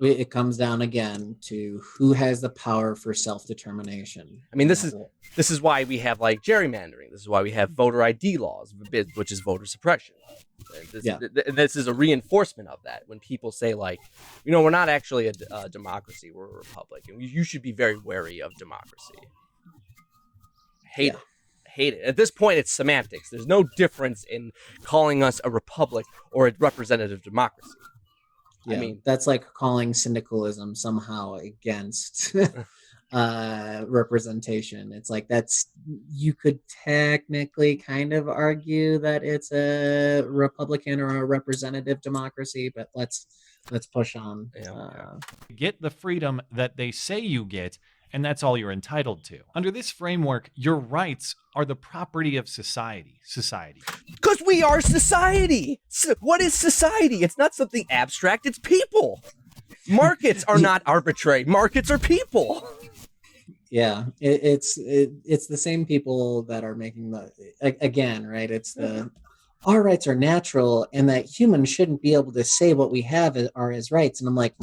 Speaker 2: It comes down again to who has the power for self-determination.
Speaker 1: I mean, this is why we have like gerrymandering. This is why we have voter ID laws, which is voter suppression. This is a reinforcement of that. When people say like, we're not actually a democracy, we're a republic, and you should be very wary of democracy. Hate it. At this point, it's semantics. There's no difference in calling us a republic or a representative democracy.
Speaker 2: Yeah, I mean, that's like calling syndicalism somehow against representation. It's like you could technically kind of argue that it's a Republican or a representative democracy, but let's push on.
Speaker 3: Get the freedom that they say you get, and that's all you're entitled to. Under this framework, your rights are the property of society.
Speaker 1: Because we are society. What is society? It's not something abstract. It's people. Markets are not arbitrary. Markets are people.
Speaker 2: Yeah, it's the same people that are making again, right? It's our rights are natural, and that humans shouldn't be able to say what we have are as rights. And I'm like,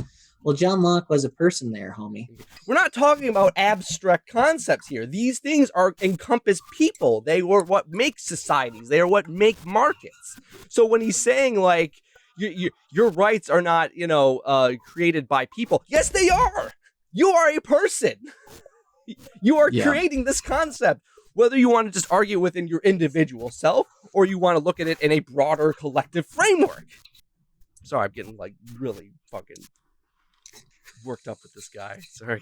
Speaker 2: well, John Locke was a person there, homie.
Speaker 1: We're not talking about abstract concepts here. These things encompass people. They were what make societies. They are what make markets. So when he's saying like your rights are not, created by people, yes, they are. You are a person. You are creating this concept. Whether you want to just argue within your individual self or you want to look at it in a broader collective framework. Sorry, I'm getting like really fucking worked up with this guy. Sorry.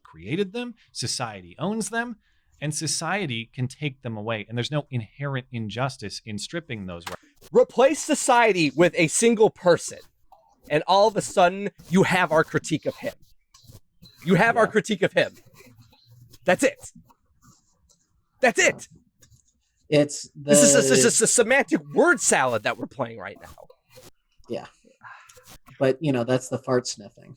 Speaker 3: Created them, society owns them, and society can take them away. And there's no inherent injustice in stripping those rights.
Speaker 1: Replace society with a single person, and all of a sudden you have our critique of him. You have our critique of him. That's it. That's it.
Speaker 2: This
Speaker 1: is a semantic word salad that we're playing right now.
Speaker 2: Yeah. But, that's the fart sniffing.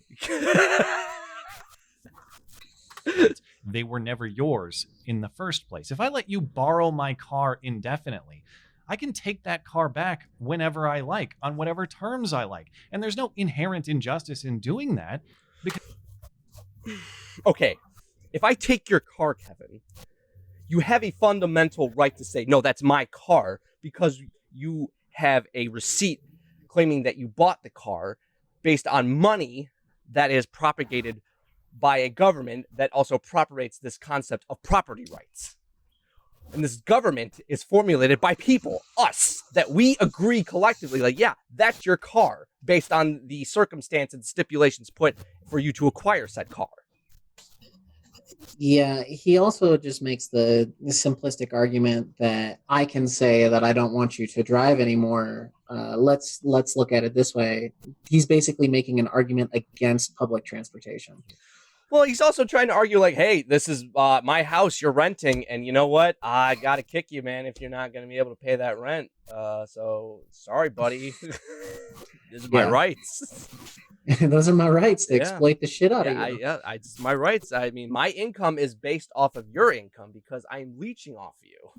Speaker 3: They were never yours in the first place. If I let you borrow my car indefinitely, I can take that car back whenever I like, on whatever terms I like. And there's no inherent injustice in doing that.
Speaker 1: Okay, if I take your car, Kevin, you have a fundamental right to say, no, that's my car, because you have a receipt claiming that you bought the car based on money that is propagated by a government that also propagates this concept of property rights. And this government is formulated by people, us, that we agree collectively, like, yeah, that's your car, based on the circumstance and stipulations put for you to acquire said car.
Speaker 2: Yeah, he also just makes the simplistic argument that I can say that I don't want you to drive anymore. Let's look at it this way. He's basically making an argument against public transportation.
Speaker 1: Well, he's also trying to argue like, hey, this is my house you're renting, and you know what? I got to kick you, man, if you're not going to be able to pay that rent. So, sorry, buddy. These are my rights.
Speaker 2: Those are my rights to exploit the shit out of you.
Speaker 1: It's my rights. I mean, my income is based off of your income because I'm leeching off you.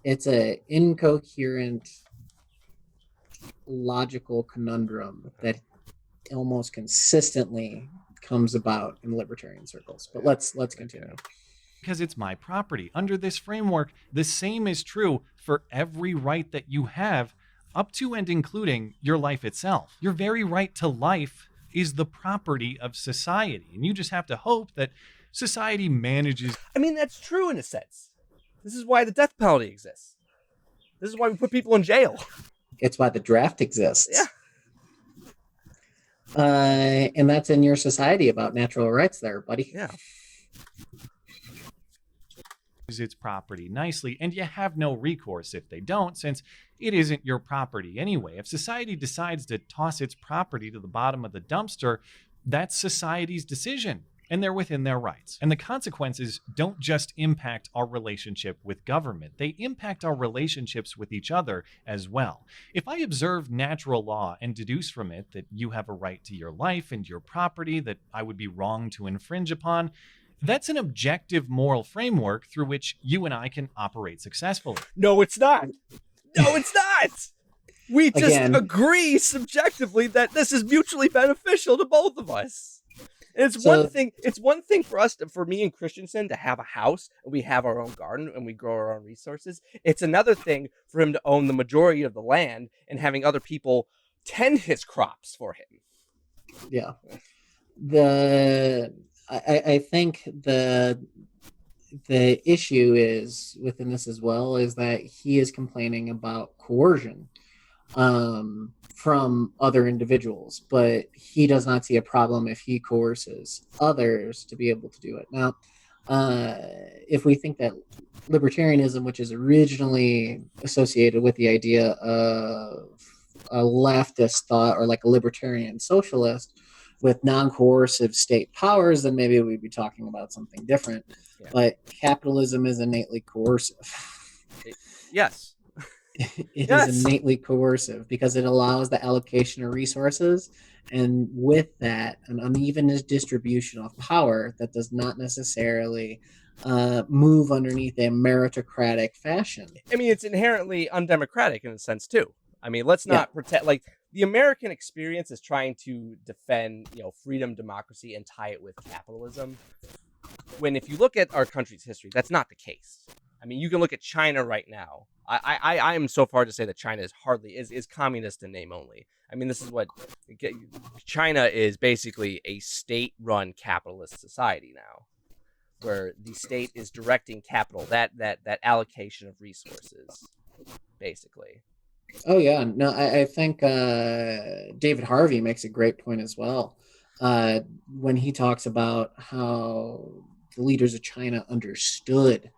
Speaker 2: It's an incoherent, logical conundrum that almost consistently comes about in libertarian circles. But let's continue.
Speaker 3: Because it's my property. Under this framework, the same is true for every right that you have, up to and including your life itself. Your very right to life is the property of society. And you just have to hope that society manages.
Speaker 1: I mean, that's true in a sense. This is why the death penalty exists. This is why we put people in jail.
Speaker 2: It's why the draft exists.
Speaker 1: Yeah.
Speaker 2: And that's in your society about natural rights there, buddy.
Speaker 1: Yeah.
Speaker 3: Its property nicely, and you have no recourse if they don't, since it isn't your property anyway. If society decides to toss its property to the bottom of the dumpster, that's society's decision, and they're within their rights. And the consequences don't just impact our relationship with government, they impact our relationships with each other as well. If I observe natural law and deduce from it that you have a right to your life and your property that I would be wrong to infringe upon, that's an objective moral framework through which you and I can operate successfully.
Speaker 1: No, it's not. No, it's not. We just
Speaker 2: Again.
Speaker 1: agree subjectively that this is mutually beneficial to both of us. And it's
Speaker 2: So-
Speaker 1: one thing. It's one thing for us, for me and Christensen, to have a house and we have our own garden and we grow our own resources. It's another thing for him to own the majority of the land and having other people tend his crops for him.
Speaker 2: Yeah. I think the issue is within this as well is that he is complaining about coercion from other individuals, but he does not see a problem if he coerces others to be able to do it. Now, if we think that libertarianism, which is originally associated with the idea of a leftist thought or like a libertarian socialist with non-coercive state powers, then maybe we'd be talking about something different.
Speaker 1: Yeah.
Speaker 2: But capitalism is innately coercive.
Speaker 1: Yes.
Speaker 2: It
Speaker 1: Yes.
Speaker 2: is innately coercive because it allows the allocation of resources, and with that, an uneven distribution of power that does not necessarily move underneath a meritocratic fashion.
Speaker 1: I mean, it's inherently undemocratic in a sense too. I mean, let's not pretend like the American experience is trying to defend, freedom, democracy, and tie it with capitalism. When if you look at our country's history, that's not the case. I mean, you can look at China right now. I am so far to say that China is communist in name only. I mean, this is what China is basically a state-run capitalist society now, where the state is directing capital, that allocation of resources, basically.
Speaker 2: Oh yeah, no, I think David Harvey makes a great point as well when he talks about how the leaders of China understood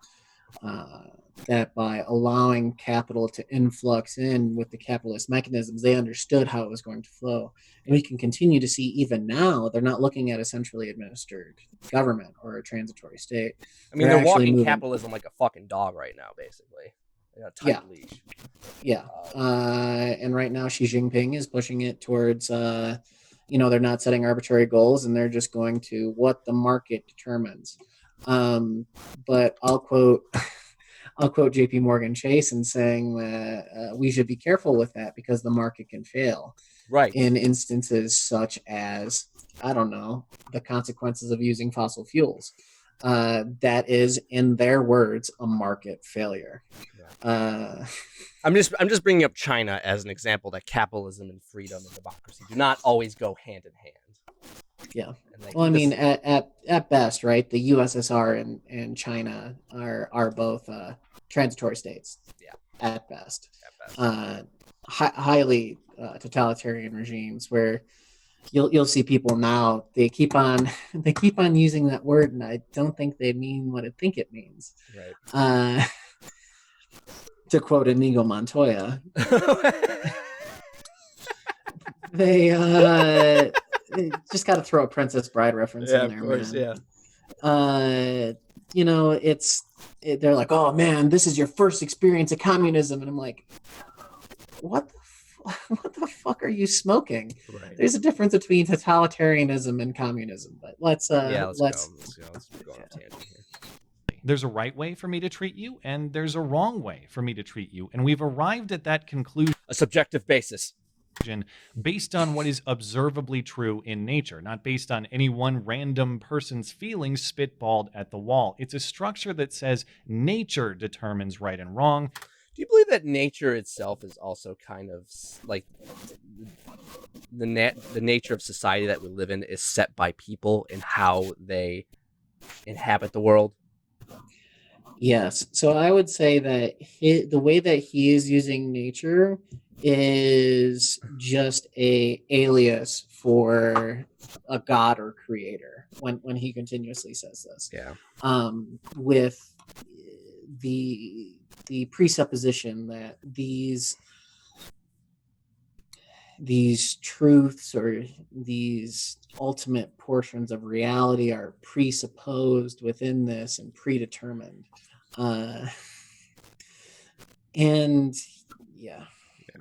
Speaker 2: that by allowing capital to influx in with the capitalist mechanisms, they understood how it was going to flow. And we can continue to see even now, they're not looking at a centrally administered government or a transitory state.
Speaker 1: I mean,
Speaker 2: They're
Speaker 1: they're walking
Speaker 2: actually
Speaker 1: capitalism like a fucking dog right now, basically. A tight leash.
Speaker 2: Yeah. And right now, Xi Jinping is pushing it towards, they're not setting arbitrary goals and they're just going to what the market determines. But I'll quote JP Morgan Chase in saying that we should be careful with that because the market can fail.
Speaker 1: Right.
Speaker 2: In instances such as, I don't know, the consequences of using fossil fuels. That is, in their words, a market failure.
Speaker 1: I'm just bringing up China as an example that capitalism and freedom and democracy do not always go hand in hand.
Speaker 2: Yeah. Well, I mean, at best, right? The USSR and China are both transitory states.
Speaker 1: Yeah.
Speaker 2: At best. Highly totalitarian regimes where you'll see people now they keep on using that word, and I don't think they mean what I think it means.
Speaker 1: Right.
Speaker 2: To quote Inigo Montoya, they just got to throw a Princess Bride reference in there,
Speaker 1: of course,
Speaker 2: man. They're like, oh man, this is your first experience of communism, and I'm like, what the fuck are you smoking?
Speaker 1: Right.
Speaker 2: There's a difference between totalitarianism and communism, but let's go on a tangent here.
Speaker 3: There's a right way for me to treat you, and there's a wrong way for me to treat you. And we've arrived at that conclusion.
Speaker 1: A subjective basis.
Speaker 3: Based on what is observably true in nature, not based on any one random person's feelings spitballed at the wall. It's a structure that says nature determines right and wrong.
Speaker 1: Do you believe that nature itself is also kind of like the nature of society that we live in is set by people and how they inhabit the world?
Speaker 2: Yes. So I would say that the way that he is using nature is just a alias for a god or creator when he continuously says this.
Speaker 1: Yeah.
Speaker 2: With the presupposition that these truths or these ultimate portions of reality are presupposed within this and predetermined. Uh, and yeah,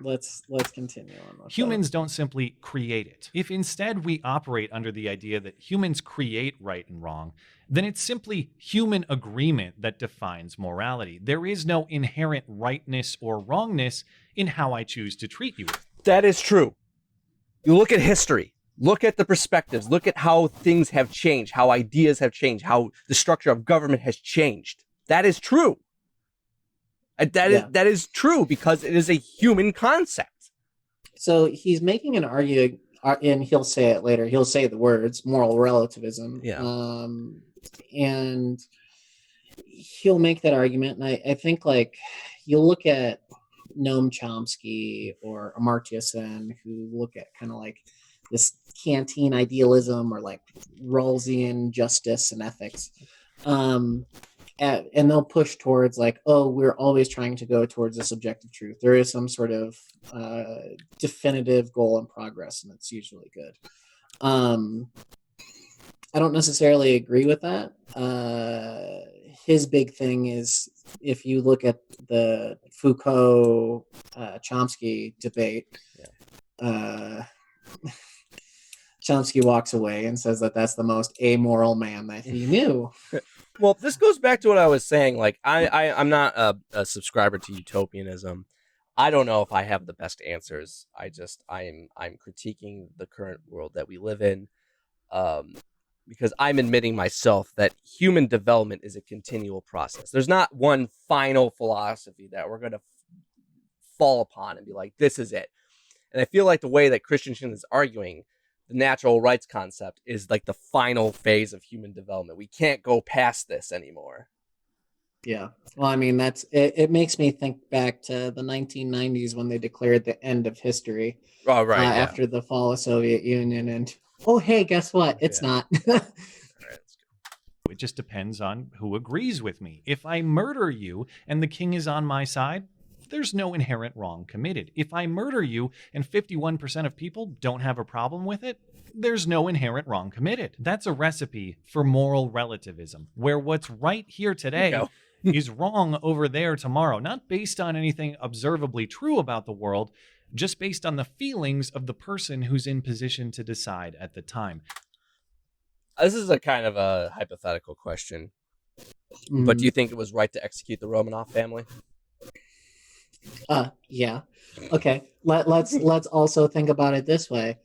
Speaker 2: let's continue on with
Speaker 3: Humans don't simply create it. If instead we operate under the idea that humans create right and wrong, then it's simply human agreement that defines morality. There is no inherent rightness or wrongness in how I choose to treat you.
Speaker 1: That is true. You look at history, look at the perspectives, look at how things have changed, how ideas have changed, how the structure of government has changed. That is true. That is true because it is a human concept.
Speaker 2: So he's making an argument, and he'll say it later. He'll say the words moral relativism.
Speaker 1: Yeah.
Speaker 2: And he'll make that argument. And I think, like, you'll look at Noam Chomsky or Amartya Sen, who look at kind of like this Kantian idealism or like Rawlsian justice and ethics. And they'll push towards like, oh, we're always trying to go towards a subjective truth. There is some sort of definitive goal in progress, and it's usually good. I don't necessarily agree with that. His big thing is, if you look at the Foucault Chomsky debate, Chomsky walks away and says that that's the most amoral man that he knew.
Speaker 1: Well, this goes back to what I was saying. Like, I'm not a subscriber to utopianism. I don't know if I have the best answers. I'm critiquing the current world that we live in, because I'm admitting myself that human development is a continual process. There's not one final philosophy that we're going to fall upon and be like, this is it. And I feel like the way that Christensen is arguing, the natural rights concept is like the final phase of human development. We can't go past this anymore.
Speaker 2: Yeah. Well, I mean, it makes me think back to the 1990s when they declared the end of history.
Speaker 1: Oh, right.
Speaker 2: After the fall of Soviet Union. And, oh, hey, guess what? It's not.
Speaker 1: All right, let's go.
Speaker 3: It just depends on who agrees with me. If I murder you and the king is on my side, there's no inherent wrong committed. If I murder you and 51% of people don't have a problem with it, there's no inherent wrong committed. That's a recipe for moral relativism, where what's right here today is wrong over there tomorrow, not based on anything observably true about the world, just based on the feelings of the person who's in position to decide at the time.
Speaker 1: This is a kind of a hypothetical question, but do you think it was right to execute the Romanov family?
Speaker 2: Yeah. Okay. Let's also think about it this way.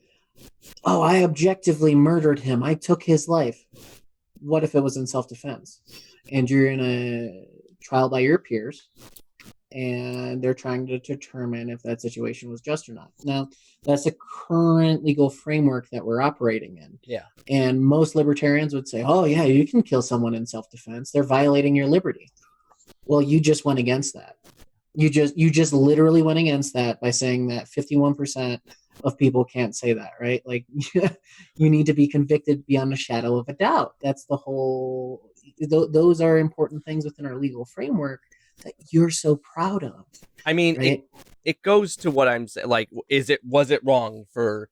Speaker 2: Oh, I objectively murdered him. I took his life. What if it was in self-defense? And you're in a trial by your peers, and they're trying to determine if that situation was just or not. Now, that's the current legal framework that we're operating in.
Speaker 1: Yeah.
Speaker 2: And most libertarians would say, oh, yeah, you can kill someone in self-defense. They're violating your liberty. Well, you just went against that. You just literally went against that by saying that 51% of people can't say that, right? Like, you need to be convicted beyond a shadow of a doubt. That's the whole. Those are important things within our legal framework that you're so proud of.
Speaker 1: I mean,
Speaker 2: right?
Speaker 1: it goes to what I'm saying. Like, was it wrong for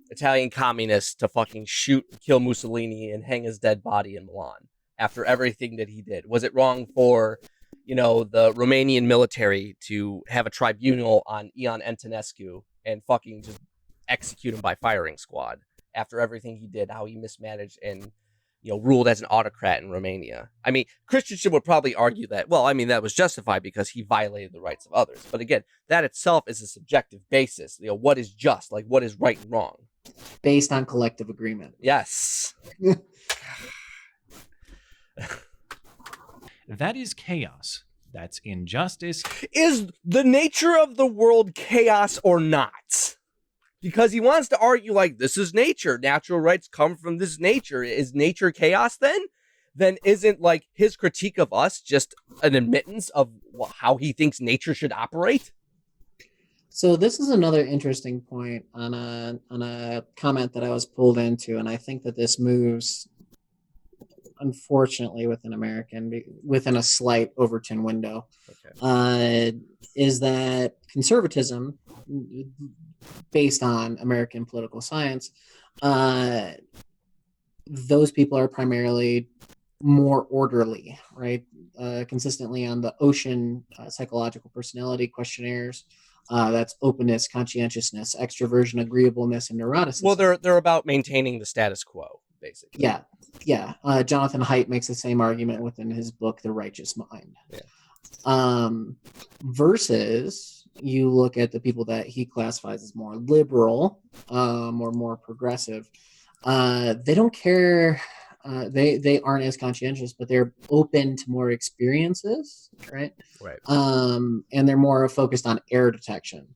Speaker 1: Italian communists to fucking shoot, kill Mussolini, and hang his dead body in Milan after everything that he did? Was it wrong for, the Romanian military to have a tribunal on Ion Antonescu and fucking just execute him by firing squad after everything he did, how he mismanaged and, ruled as an autocrat in Romania? I mean, Christensen would probably argue that, that was justified because he violated the rights of others. But again, that itself is a subjective basis. What is just, like what is right and wrong?
Speaker 2: Based on collective agreement.
Speaker 1: Yes.
Speaker 3: That is chaos. That's injustice.
Speaker 1: Is the nature of the world chaos or not? Because he wants to argue like, this is nature. Natural rights come from this nature. Is nature chaos then? Then isn't like his critique of us just an admittance of how he thinks nature should operate?
Speaker 2: So this is another interesting point on a comment that I was pulled into, and I think that this moves, unfortunately, within a slight Overton window. Okay. Is that conservatism, based on American political science, those people are primarily more orderly, right? Consistently on the Ocean psychological personality questionnaires. That's openness, conscientiousness, extroversion, agreeableness, and neuroticism.
Speaker 1: Well, they're about maintaining the status quo, basically.
Speaker 2: Yeah. Jonathan Haidt makes the same argument within his book, The Righteous Mind. Yeah. Versus you look at the people that he classifies as more liberal, or more progressive. They don't care. They aren't as conscientious, but they're open to more experiences, right?
Speaker 1: Right.
Speaker 2: And they're more focused on error detection,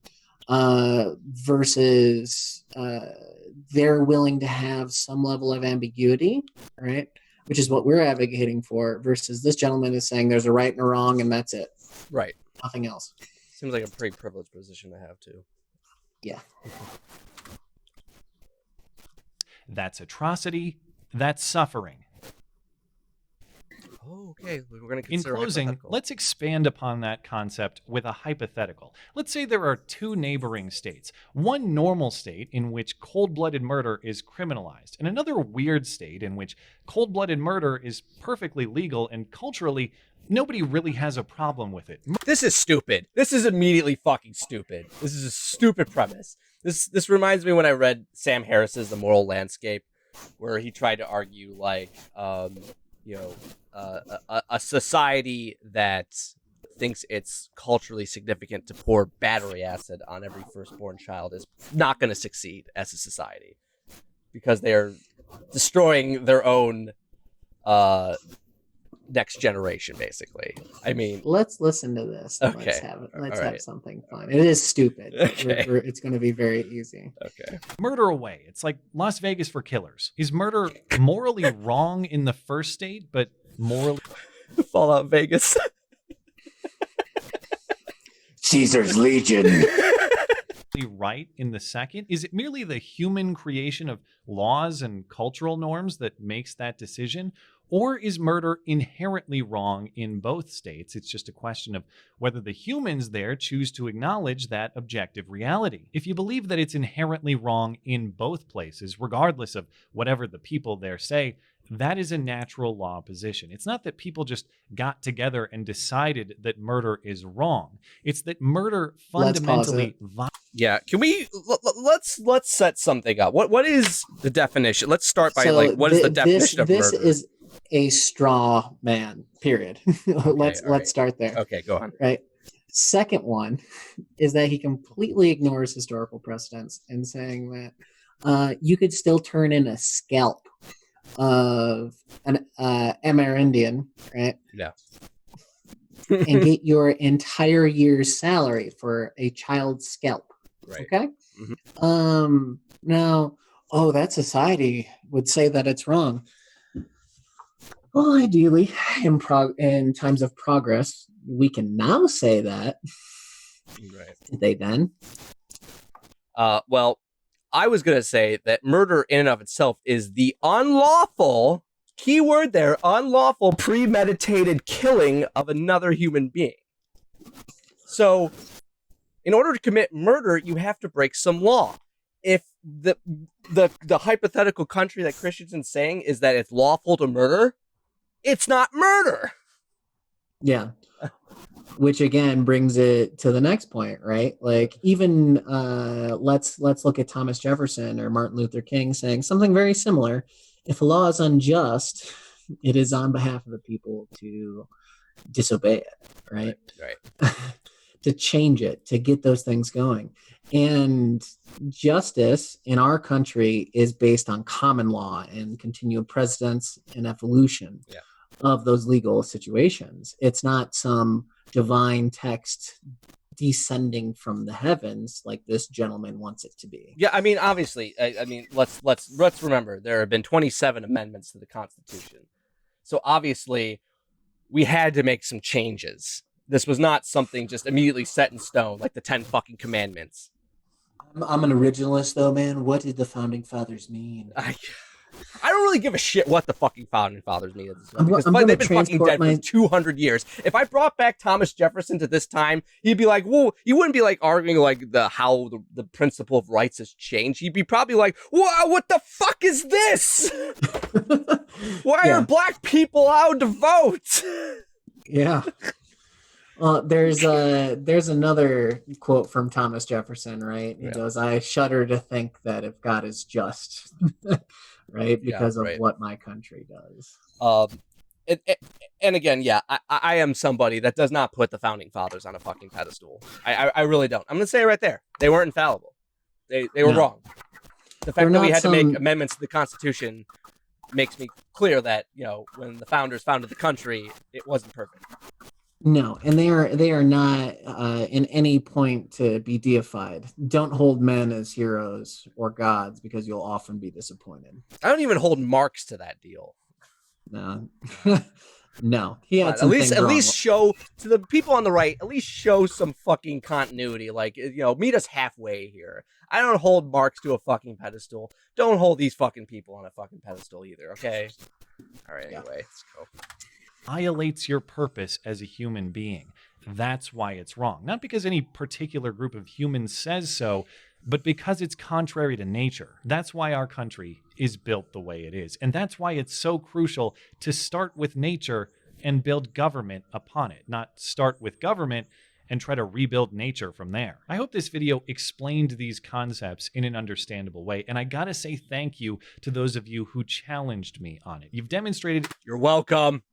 Speaker 2: versus they're willing to have some level of ambiguity, right? Which is what we're advocating for, versus this gentleman is saying there's a right and a wrong, and that's it.
Speaker 1: Right.
Speaker 2: Nothing else.
Speaker 1: Seems like a pretty privileged position to have, too.
Speaker 2: Yeah.
Speaker 3: That's atrocity. That's suffering.
Speaker 1: Oh, okay. We're going to
Speaker 3: In
Speaker 1: consider
Speaker 3: closing, let's expand upon that concept with a hypothetical. Let's say there are two neighboring states. One normal state in which cold-blooded murder is criminalized, and another weird state in which cold-blooded murder is perfectly legal and culturally nobody really has a problem with it.
Speaker 1: This is stupid. This is immediately fucking stupid. This is a stupid premise. This reminds me when I read Sam Harris's The Moral Landscape, where he tried to argue like, a society that thinks it's culturally significant to pour battery acid on every firstborn child is not going to succeed as a society because they're destroying their own next generation, basically. I mean,
Speaker 2: let's listen to this.
Speaker 1: Okay.
Speaker 2: Let's have something fun. It is stupid.
Speaker 1: Okay.
Speaker 2: It's going to be very easy.
Speaker 1: Okay.
Speaker 3: Murder away. It's like Las Vegas for killers. Is murder morally wrong in the first state, but morally
Speaker 1: Fallout Vegas?
Speaker 2: Caesar's Legion.
Speaker 3: right in the second? Is it merely the human creation of laws and cultural norms that makes that decision? Or is murder inherently wrong in both states? It's just a question of whether the humans there choose to acknowledge that objective reality. If you believe that it's inherently wrong in both places, regardless of whatever the people there say, that is a natural law position. It's not that people just got together and decided that murder is wrong. It's that murder fundamentally...
Speaker 1: Yeah, can we let's set something up. What is the definition? Let's start by what is the definition of murder?
Speaker 2: This is a straw man, period. Let's start there.
Speaker 1: Okay, go on.
Speaker 2: Right. Second one is that he completely ignores historical precedents in saying that you could still turn in a scalp of an Amerindian, right?
Speaker 1: Yeah.
Speaker 2: And get your entire year's salary for a child's scalp.
Speaker 1: Right.
Speaker 2: Okay. Mm-hmm. Now, that society would say that it's wrong. Well, ideally, in times of progress, we can now say that.
Speaker 1: Right.
Speaker 2: Did they then?
Speaker 1: Well, I was going to say that murder in and of itself is the unlawful, keyword there, unlawful premeditated killing of another human being. So, in order to commit murder, you have to break some law. If the hypothetical country that Christensen's saying is that it's lawful to murder, it's not murder.
Speaker 2: Yeah. Which again brings it to the next point, right? Like even let's look at Thomas Jefferson or Martin Luther King saying something very similar. If a law is unjust, it is on behalf of the people to disobey it, right?
Speaker 1: Right.
Speaker 2: To change it, to get those things going. And justice in our country is based on common law and continued precedence and evolution of those legal situations. It's not some divine text descending from the heavens like this gentleman wants it to be.
Speaker 1: Yeah, I mean, obviously, I mean, let's remember there have been 27 amendments to the Constitution, so obviously we had to make some changes. This was not something just immediately set in stone like the 10 fucking commandments.
Speaker 2: I'm an originalist, though, man. What did the founding fathers mean?
Speaker 1: I don't really give a shit what the fucking founding fathers mean at this point, because
Speaker 2: I'm
Speaker 1: they've been fucking dead for 200 years. If I brought back Thomas Jefferson to this time, he'd be like, "Whoa!" He wouldn't be like arguing like how the principle of rights has changed. He'd be probably like, "Wow, what the fuck is this? Why are black people allowed to vote?"
Speaker 2: Yeah. There's another quote from Thomas Jefferson, right? He goes, "I shudder to think that if God is just." Right, because of what my country does.
Speaker 1: And again, I am somebody that does not put the founding fathers on a fucking pedestal. I really don't. I'm gonna say it right there. They weren't infallible. They were wrong. The fact that we had to make amendments to the Constitution makes me clear that, you know, when the founders founded the country, it wasn't perfect.
Speaker 2: No, and they are not in any point to be deified. Don't hold men as heroes or gods, because you'll often be disappointed.
Speaker 1: I don't even hold Marx to that deal.
Speaker 2: No, no. He had
Speaker 1: at least show to the people on the right. At least show some fucking continuity. Like, you know, meet us halfway here. I don't hold Marx to a fucking pedestal. Don't hold these fucking people on a fucking pedestal either. Okay. All right. Anyway, let's go.
Speaker 3: Violates your purpose as a human being. That's why it's wrong. Not because any particular group of humans says so, but because it's contrary to nature. That's why our country is built the way it is. And that's why it's so crucial to start with nature and build government upon it, not start with government and try to rebuild nature from there. I hope this video explained these concepts in an understandable way, and I gotta say thank you to those of you who challenged me on it. You've demonstrated—
Speaker 1: You're welcome.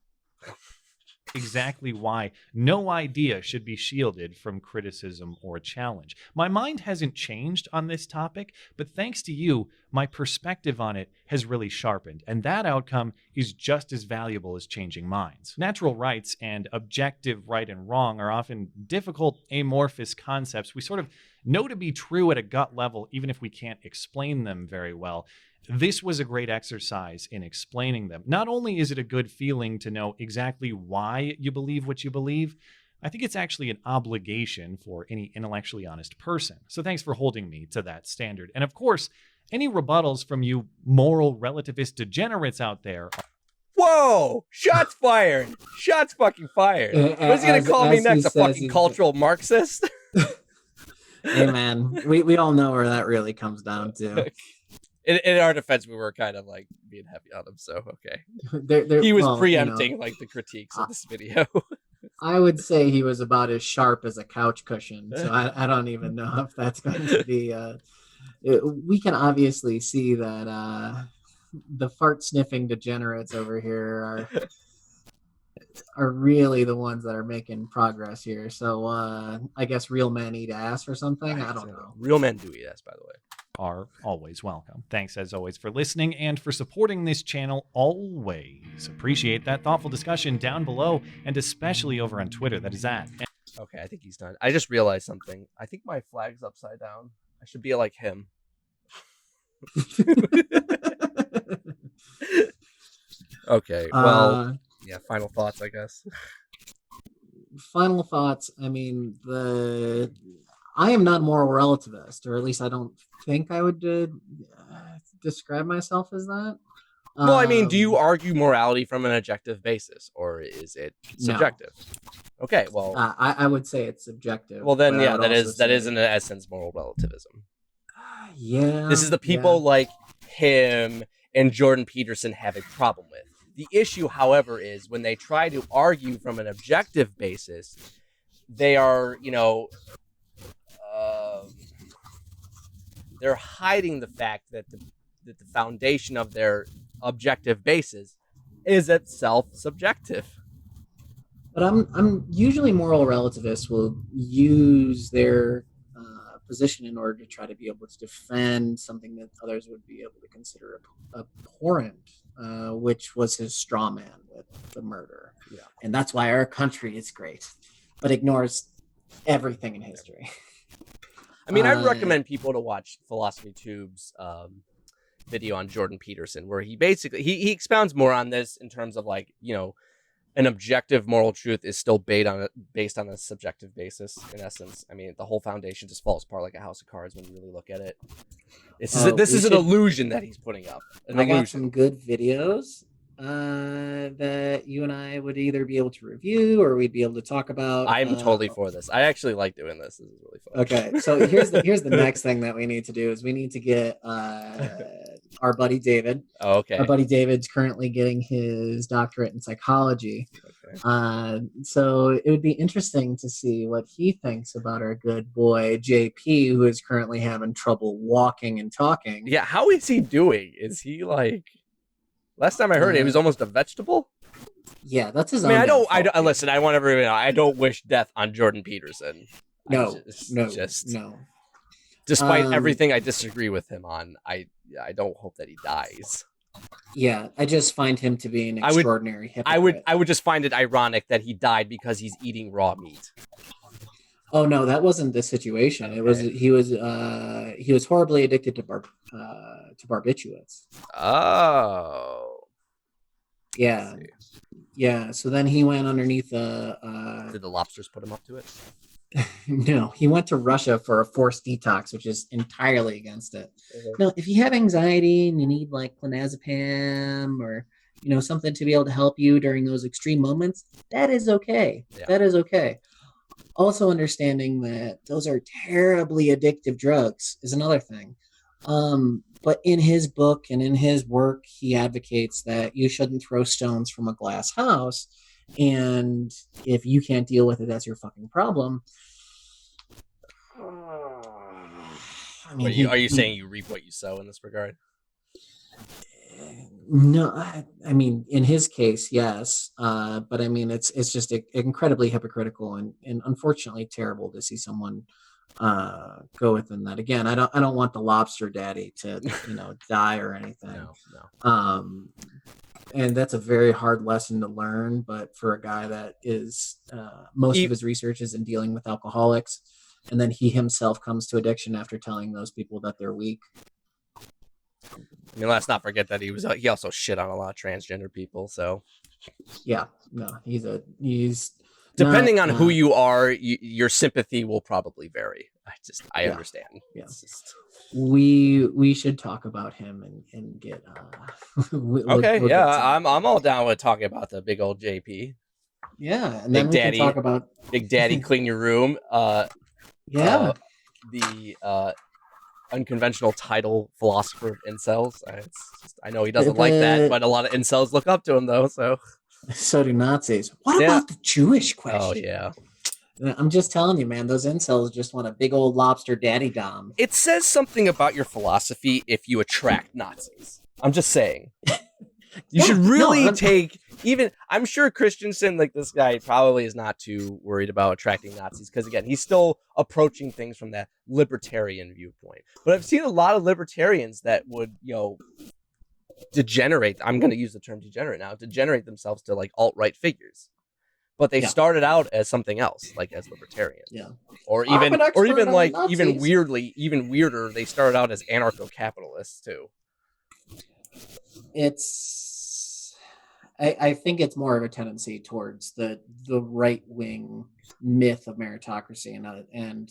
Speaker 3: Exactly why no idea should be shielded from criticism or challenge. My mind hasn't changed on this topic, but thanks to you, my perspective on it has really sharpened, and that outcome is just as valuable as changing minds. Natural rights and objective right and wrong are often difficult, amorphous concepts we sort of know to be true at a gut level, even if we can't explain them very well. This was a great exercise in explaining them. Not only is it a good feeling to know exactly why you believe what you believe, I think it's actually an obligation for any intellectually honest person. So thanks for holding me to that standard. And of course, any rebuttals from you moral relativist degenerates out there—
Speaker 1: Whoa! Shots fired! Shots fucking fired! What's he gonna call me next? A fucking cultural Marxist?
Speaker 2: Hey man, we all know where that really comes down to.
Speaker 1: In our defense, we were kind of like being heavy on him, so okay. He was preempting like the critiques of this video.
Speaker 2: I would say he was about as sharp as a couch cushion, so I don't even know if that's going to be. We can obviously see that the fart sniffing degenerates over here are really the ones that are making progress here. So I guess real men eat ass or something. I don't know.
Speaker 1: Real men do eat ass, by the way.
Speaker 3: Are always welcome. Thanks as always for listening and for supporting this channel. Always appreciate that thoughtful discussion down below, and especially over on Twitter. That is at.
Speaker 1: Okay, I think he's done. I just realized something. I think my flag's upside down. I should be like him. Okay, well, yeah, final thoughts, I guess.
Speaker 2: Final thoughts. I mean, I am not a moral relativist, or at least I don't think I would describe myself as that.
Speaker 1: Well, I mean, do you argue morality from an objective basis, or is it subjective? No. Okay, well,
Speaker 2: I would say it's subjective.
Speaker 1: Well, then, yeah, that is in essence moral relativism.
Speaker 2: Yeah,
Speaker 1: this is the people like him and Jordan Peterson have a problem with. The issue, however, is when they try to argue from an objective basis, they are, you know, they're hiding the fact that the foundation of their objective basis is itself subjective.
Speaker 2: But I'm usually moral relativists will use their position in order to try to be able to defend something that others would be able to consider abhorrent, which was his straw man with the murder. Yeah. And that's why our country is great. but ignores everything in history.
Speaker 1: I mean, I recommend people to watch Philosophy Tube's video on Jordan Peterson, where he basically he expounds more on this in terms of like, you know, an objective moral truth is still based on a subjective basis. In essence, I mean, the whole foundation just falls apart like a house of cards when you really look at it. This is an illusion that he's putting up.
Speaker 2: I got some good videos that you and I would either be able to review or we'd be able to talk about.
Speaker 1: I'm totally for this. I actually like doing this. This is really fun.
Speaker 2: Okay, so here's the next thing that we need to do is we need to get our buddy David.
Speaker 1: Oh, okay.
Speaker 2: Our buddy David's currently getting his doctorate in psychology. Okay. So it would be interesting to see what he thinks about our good boy JP, who is currently having trouble walking and talking.
Speaker 1: Yeah, how is he doing? Is he like? Last time I heard it, he was almost a vegetable.
Speaker 2: Yeah, that's his.
Speaker 1: I mean, I don't. Listen. I want everyone to know. I don't wish death on Jordan Peterson.
Speaker 2: No.
Speaker 1: Despite everything I disagree with him on, I don't hope that he dies.
Speaker 2: Yeah, I just find him to be an extraordinary hypocrite.
Speaker 1: I would just find it ironic that he died because he's eating raw meat.
Speaker 2: Oh no, that wasn't the situation. Okay. It was he was horribly addicted to barbiturates.
Speaker 1: Oh.
Speaker 2: Yeah. Yeah. So then he went underneath the.
Speaker 1: Did the lobsters put him up to it?
Speaker 2: No, he went to Russia for a forced detox, which is entirely against it. No, if you have anxiety and you need like clonazepam or something to be able to help you during those extreme moments, that is okay. Yeah. That is okay. Also understanding that those are terribly addictive drugs is another thing. But in his book and in his work, he advocates that you shouldn't throw stones from a glass house. And if you can't deal with it, that's your fucking problem.
Speaker 1: I mean, are you saying you reap what you sow in this regard?
Speaker 2: No, I mean, in his case, yes. But I mean, it's just incredibly hypocritical and unfortunately terrible to see someone go within that. Again, I don't want the lobster daddy to die or anything. No. And that's a very hard lesson to learn. But for a guy that is most of his research is in dealing with alcoholics, and then he himself comes to addiction after telling those people that they're weak.
Speaker 1: I mean, let's not forget that he also shit on a lot of transgender people. So
Speaker 2: yeah, no, he's
Speaker 1: depending on who you are, your sympathy will probably vary. I understand.
Speaker 2: Yeah. We should talk about him and get
Speaker 1: okay. I'm all down with talking about the big old JP.
Speaker 2: Yeah, and then we can talk about
Speaker 1: Big Daddy clean your room. The unconventional title philosopher of incels. I know he doesn't like that, but a lot of incels look up to him though.
Speaker 2: So do Nazis. What about the Jewish question?
Speaker 1: Oh yeah.
Speaker 2: I'm just telling you, man, those incels just want a big old lobster daddy dom.
Speaker 1: It says something about your philosophy if you attract Nazis. I'm just saying. You should really I'm sure Christensen, like this guy, probably is not too worried about attracting Nazis because, again, he's still approaching things from that libertarian viewpoint. But I've seen a lot of libertarians that would, degenerate. I'm going to use the term degenerate now, degenerate themselves to like alt-right figures. But they started out as something else, like as libertarians. Yeah. Or even weirder, they started out as anarcho-capitalists too.
Speaker 2: I think it's more of a tendency towards the right-wing myth of meritocracy and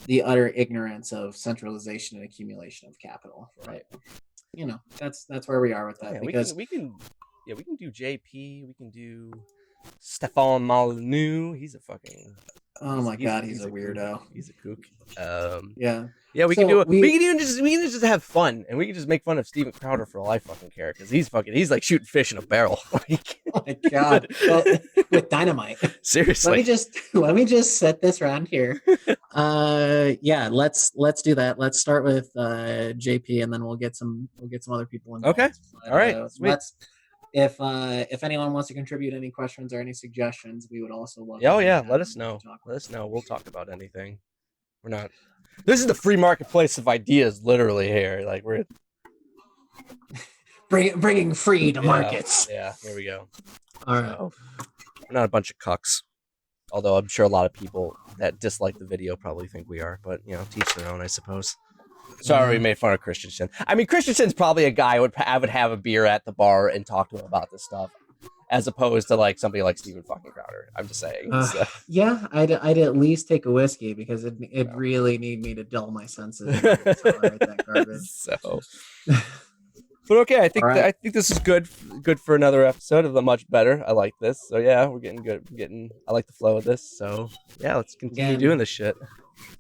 Speaker 2: the utter ignorance of centralization and accumulation of capital. Right. That's where we are with that. Because
Speaker 1: we can do JP, we can do Stefan Molyneux. He's a fucking
Speaker 2: he's a weirdo.
Speaker 1: He's a kook.
Speaker 2: Yeah,
Speaker 1: we can do it. We can just have fun, and we can just make fun of Steven Crowder for all I fucking care, because he's like shooting fish in a barrel.
Speaker 2: Oh my god, with dynamite.
Speaker 1: Seriously.
Speaker 2: Let me just set this around here. Let's do that. Let's start with JP, and then we'll get some other people involved.
Speaker 1: Okay. All right. Sweet.
Speaker 2: If anyone wants to contribute any questions or any suggestions, we would also love.
Speaker 1: Oh yeah, let us know. Let us know. We'll talk about anything. We're not. This is the free marketplace of ideas, literally here. Like we're
Speaker 2: bringing free to markets.
Speaker 1: Yeah. Here we go.
Speaker 2: All right.
Speaker 1: We're not a bunch of cucks. Although I'm sure a lot of people that dislike the video probably think we are, but teach their own, I suppose. Sorry, we made fun of Christensen. I mean, Christensen's probably a guy I would have a beer at the bar and talk to him about this stuff, as opposed to like somebody like Steven fucking Crowder. I'm just saying. So.
Speaker 2: Yeah, I'd at least take a whiskey because it really need me to dull my senses to tolerate that garbage.
Speaker 1: So. But okay, I think I think this is good for another episode of the Much Better. I like this. So yeah, we're getting good. I like the flow of this. So yeah, let's continue doing this shit.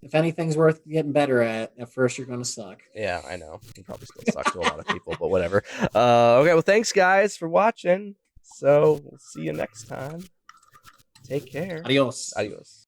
Speaker 2: If anything's worth getting better at first you're going to suck.
Speaker 1: Yeah, I know. You probably still suck to a lot of people, but whatever. Okay, well, thanks guys for watching. So we'll see you next time. Take care.
Speaker 2: Adios.
Speaker 1: Adios.